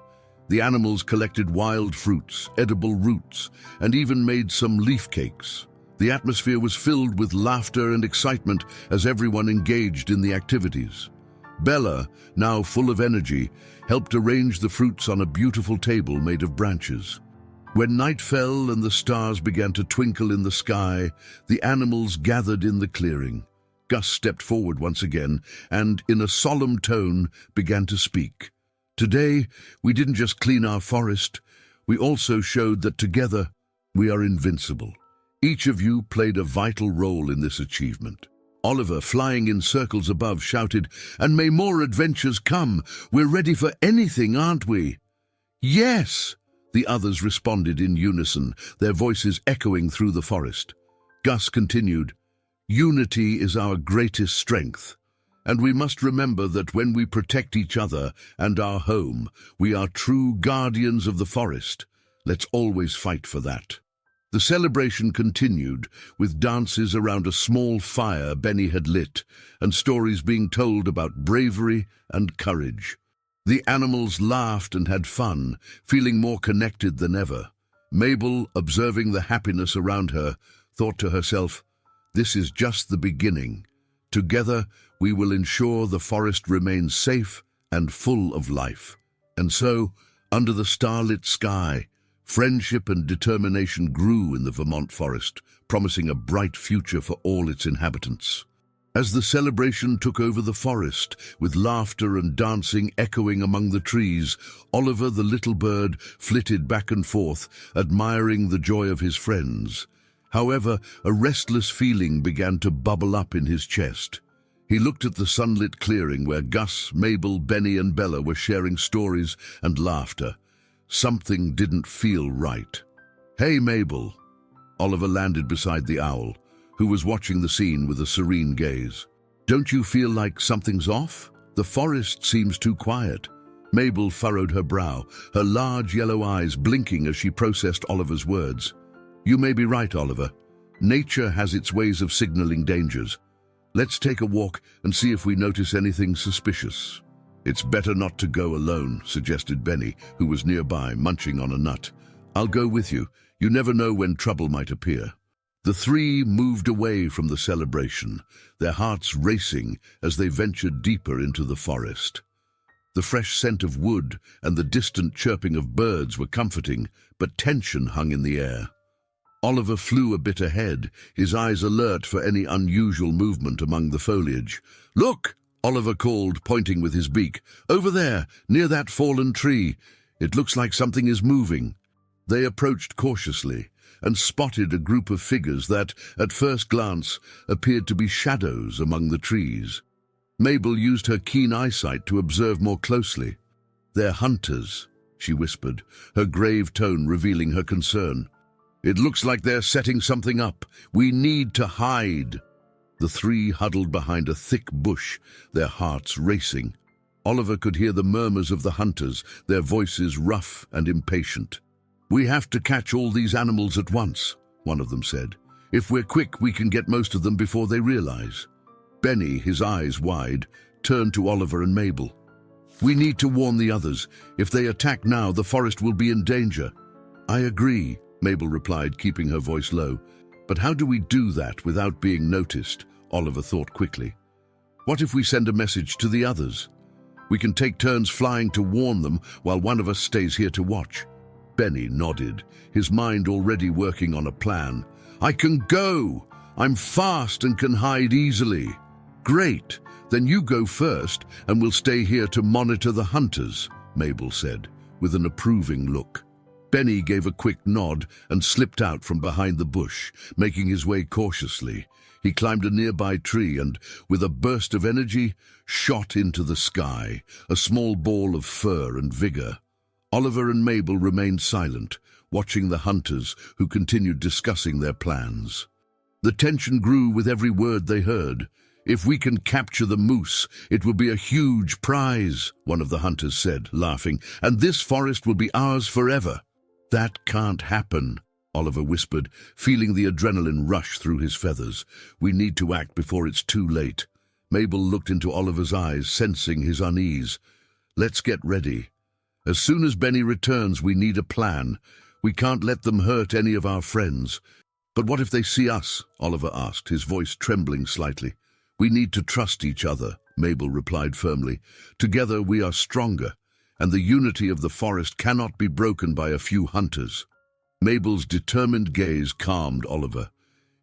The animals collected wild fruits, edible roots, and even made some leaf cakes. The atmosphere was filled with laughter and excitement as everyone engaged in the activities. Bella, now full of energy, helped arrange the fruits on a beautiful table made of branches. When night fell and the stars began to twinkle in the sky, the animals gathered in the clearing. Gus stepped forward once again and, in a solemn tone, began to speak. "Today, we didn't just clean our forest, we also showed that together we are invincible. Each of you played a vital role in this achievement." Oliver, flying in circles above, shouted, "And may more adventures come. We're ready for anything, aren't we?" "Yes!" the others responded in unison, their voices echoing through the forest. Gus continued, "Unity is our greatest strength, and we must remember that when we protect each other and our home, we are true guardians of the forest. Let's always fight for that." The celebration continued, with dances around a small fire Benny had lit, and stories being told about bravery and courage. The animals laughed and had fun, feeling more connected than ever. Mabel, observing the happiness around her, thought to herself, "This is just the beginning. Together, we will ensure the forest remains safe and full of life." And so, under the starlit sky, friendship and determination grew in the Vermont forest, promising a bright future for all its inhabitants. As the celebration took over the forest, with laughter and dancing echoing among the trees, Oliver the little bird flitted back and forth, admiring the joy of his friends. However, a restless feeling began to bubble up in his chest. He looked at the sunlit clearing where Gus, Mabel, Benny, and Bella were sharing stories and laughter. Something didn't feel right. "Hey, Mabel." Oliver landed beside the owl, who was watching the scene with a serene gaze. "Don't you feel like something's off? The forest seems too quiet." Mabel furrowed her brow, her large yellow eyes blinking as she processed Oliver's words. "You may be right, Oliver. Nature has its ways of signaling dangers. Let's take a walk and see if we notice anything suspicious." "It's better not to go alone," suggested Benny, who was nearby, munching on a nut. "I'll go with you. You never know when trouble might appear." The three moved away from the celebration, their hearts racing as they ventured deeper into the forest. The fresh scent of wood and the distant chirping of birds were comforting, but tension hung in the air. Oliver flew a bit ahead, his eyes alert for any unusual movement among the foliage. "Look!" Oliver called, pointing with his beak. "Over there, near that fallen tree. It looks like something is moving." They approached cautiously and spotted a group of figures that, at first glance, appeared to be shadows among the trees. Mabel used her keen eyesight to observe more closely. "They're hunters," she whispered, her grave tone revealing her concern. "It looks like they're setting something up. We need to hide." The three huddled behind a thick bush, their hearts racing. Oliver could hear the murmurs of the hunters, their voices rough and impatient. "We have to catch all these animals at once," one of them said. "If we're quick, we can get most of them before they realize." Benny, his eyes wide, turned to Oliver and Mabel. "We need to warn the others. If they attack now, the forest will be in danger." "I agree," Mabel replied, keeping her voice low. "But how do we do that without being noticed?" Oliver thought quickly. "What if we send a message to the others? We can take turns flying to warn them while one of us stays here to watch." Benny nodded, his mind already working on a plan. "I can go! I'm fast and can hide easily." "Great! Then you go first and we'll stay here to monitor the hunters," Mabel said, with an approving look. Benny gave a quick nod and slipped out from behind the bush, making his way cautiously. He climbed a nearby tree and, with a burst of energy, shot into the sky, a small ball of fur and vigor. Oliver and Mabel remained silent, watching the hunters who continued discussing their plans. The tension grew with every word they heard. "If we can capture the moose, it will be a huge prize," one of the hunters said, laughing, "and this forest will be ours forever." "That can't happen," Oliver whispered, feeling the adrenaline rush through his feathers. "We need to act before it's too late." Mabel looked into Oliver's eyes, sensing his unease. "Let's get ready. As soon as Benny returns, we need a plan. We can't let them hurt any of our friends." "But what if they see us?" Oliver asked, his voice trembling slightly. "We need to trust each other," Mabel replied firmly. "Together we are stronger, and the unity of the forest cannot be broken by a few hunters." Mabel's determined gaze calmed Oliver.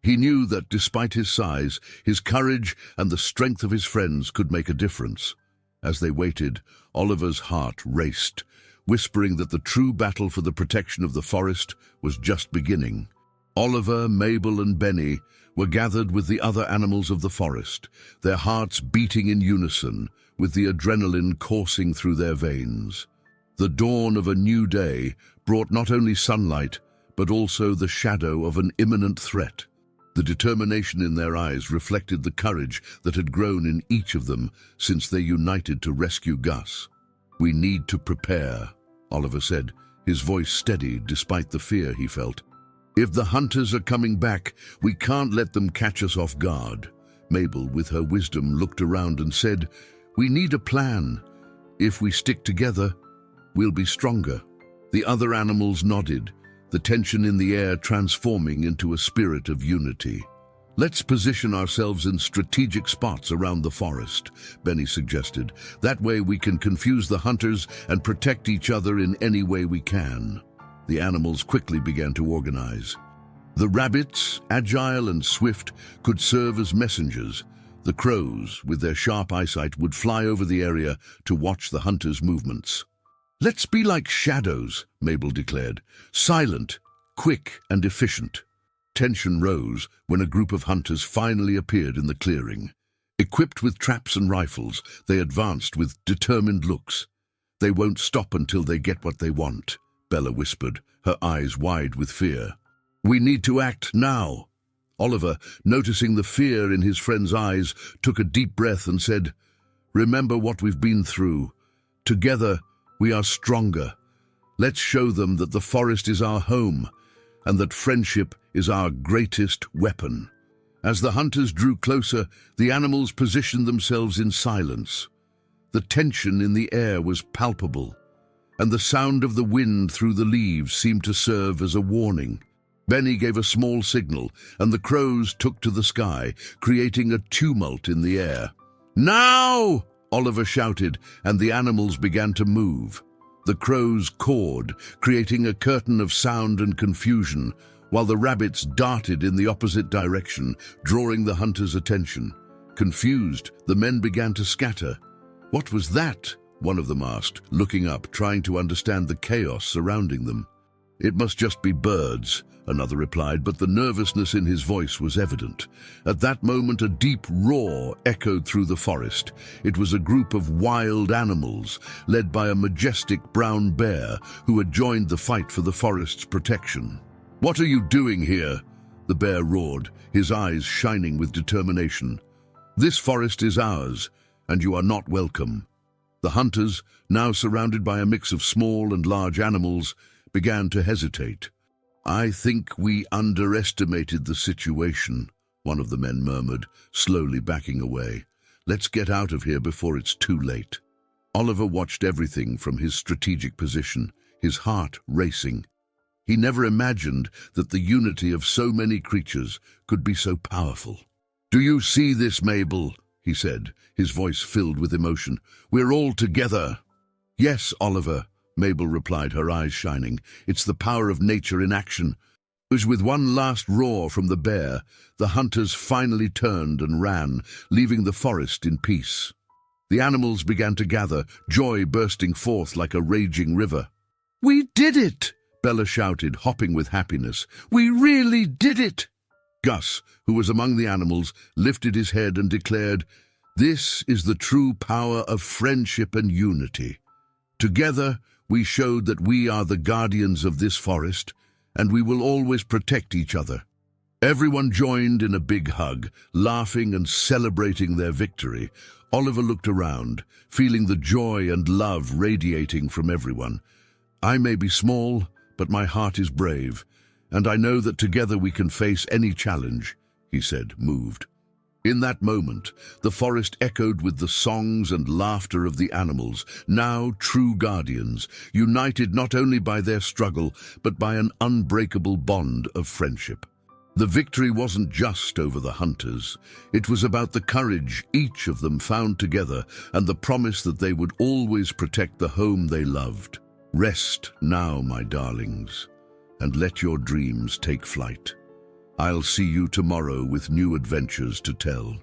He knew that despite his size, his courage and the strength of his friends could make a difference. As they waited, Oliver's heart raced, whispering that the true battle for the protection of the forest was just beginning. Oliver, Mabel, and Benny were gathered with the other animals of the forest, their hearts beating in unison, with the adrenaline coursing through their veins. The dawn of a new day brought not only sunlight, but also the shadow of an imminent threat. The determination in their eyes reflected the courage that had grown in each of them since they united to rescue Gus. "We need to prepare," Oliver said, his voice steady despite the fear he felt. "If the hunters are coming back, we can't let them catch us off guard." Mabel, with her wisdom, looked around and said, "We need a plan. If we stick together, we'll be stronger." The other animals nodded, the tension in the air transforming into a spirit of unity. "Let's position ourselves in strategic spots around the forest," Benny suggested. "That way we can confuse the hunters and protect each other in any way we can." The animals quickly began to organize. The rabbits, agile and swift, could serve as messengers. The crows, with their sharp eyesight, would fly over the area to watch the hunters' movements. "Let's be like shadows," Mabel declared. "Silent, quick, and efficient." Tension rose when a group of hunters finally appeared in the clearing. Equipped with traps and rifles, they advanced with determined looks. "They won't stop until they get what they want," Bella whispered, her eyes wide with fear. "We need to act now." Oliver, noticing the fear in his friend's eyes, took a deep breath and said, "Remember what we've been through. Together, we are stronger. Let's show them that the forest is our home and that friendship is our greatest weapon." As the hunters drew closer, the animals positioned themselves in silence. The tension in the air was palpable, and the sound of the wind through the leaves seemed to serve as a warning. Benny gave a small signal, and the crows took to the sky, creating a tumult in the air. "Now!" Oliver shouted, and the animals began to move. The crows cawed, creating a curtain of sound and confusion, while the rabbits darted in the opposite direction, drawing the hunters' attention. Confused, the men began to scatter. "What was that?" one of them asked, looking up, trying to understand the chaos surrounding them. "It must just be birds," another replied, but the nervousness in his voice was evident. At that moment, a deep roar echoed through the forest. It was a group of wild animals, led by a majestic brown bear who had joined the fight for the forest's protection. "What are you doing here?" the bear roared, his eyes shining with determination. "This forest is ours, and you are not welcome." The hunters, now surrounded by a mix of small and large animals, began to hesitate. "I think we underestimated the situation," one of the men murmured, slowly backing away. "Let's get out of here before it's too late." Oliver watched everything from his strategic position, his heart racing. He never imagined that the unity of so many creatures could be so powerful. "Do you see this, Mabel?" he said, his voice filled with emotion. "We're all together." "Yes, Oliver," Mabel replied, her eyes shining. "It's the power of nature in action." As with one last roar from the bear, the hunters finally turned and ran, leaving the forest in peace. The animals began to gather, joy bursting forth like a raging river. "We did it!" Bella shouted, hopping with happiness. "We really did it!" Gus, who was among the animals, lifted his head and declared, "This is the true power of friendship and unity. Together, we showed that we are the guardians of this forest, and we will always protect each other." Everyone joined in a big hug, laughing and celebrating their victory. Oliver looked around, feeling the joy and love radiating from everyone. "I may be small, but my heart is brave, and I know that together we can face any challenge," he said, moved. In that moment, the forest echoed with the songs and laughter of the animals, now true guardians, united not only by their struggle, but by an unbreakable bond of friendship. The victory wasn't just over the hunters. It was about the courage each of them found together and the promise that they would always protect the home they loved. Rest now, my darlings, and let your dreams take flight. I'll see you tomorrow with new adventures to tell.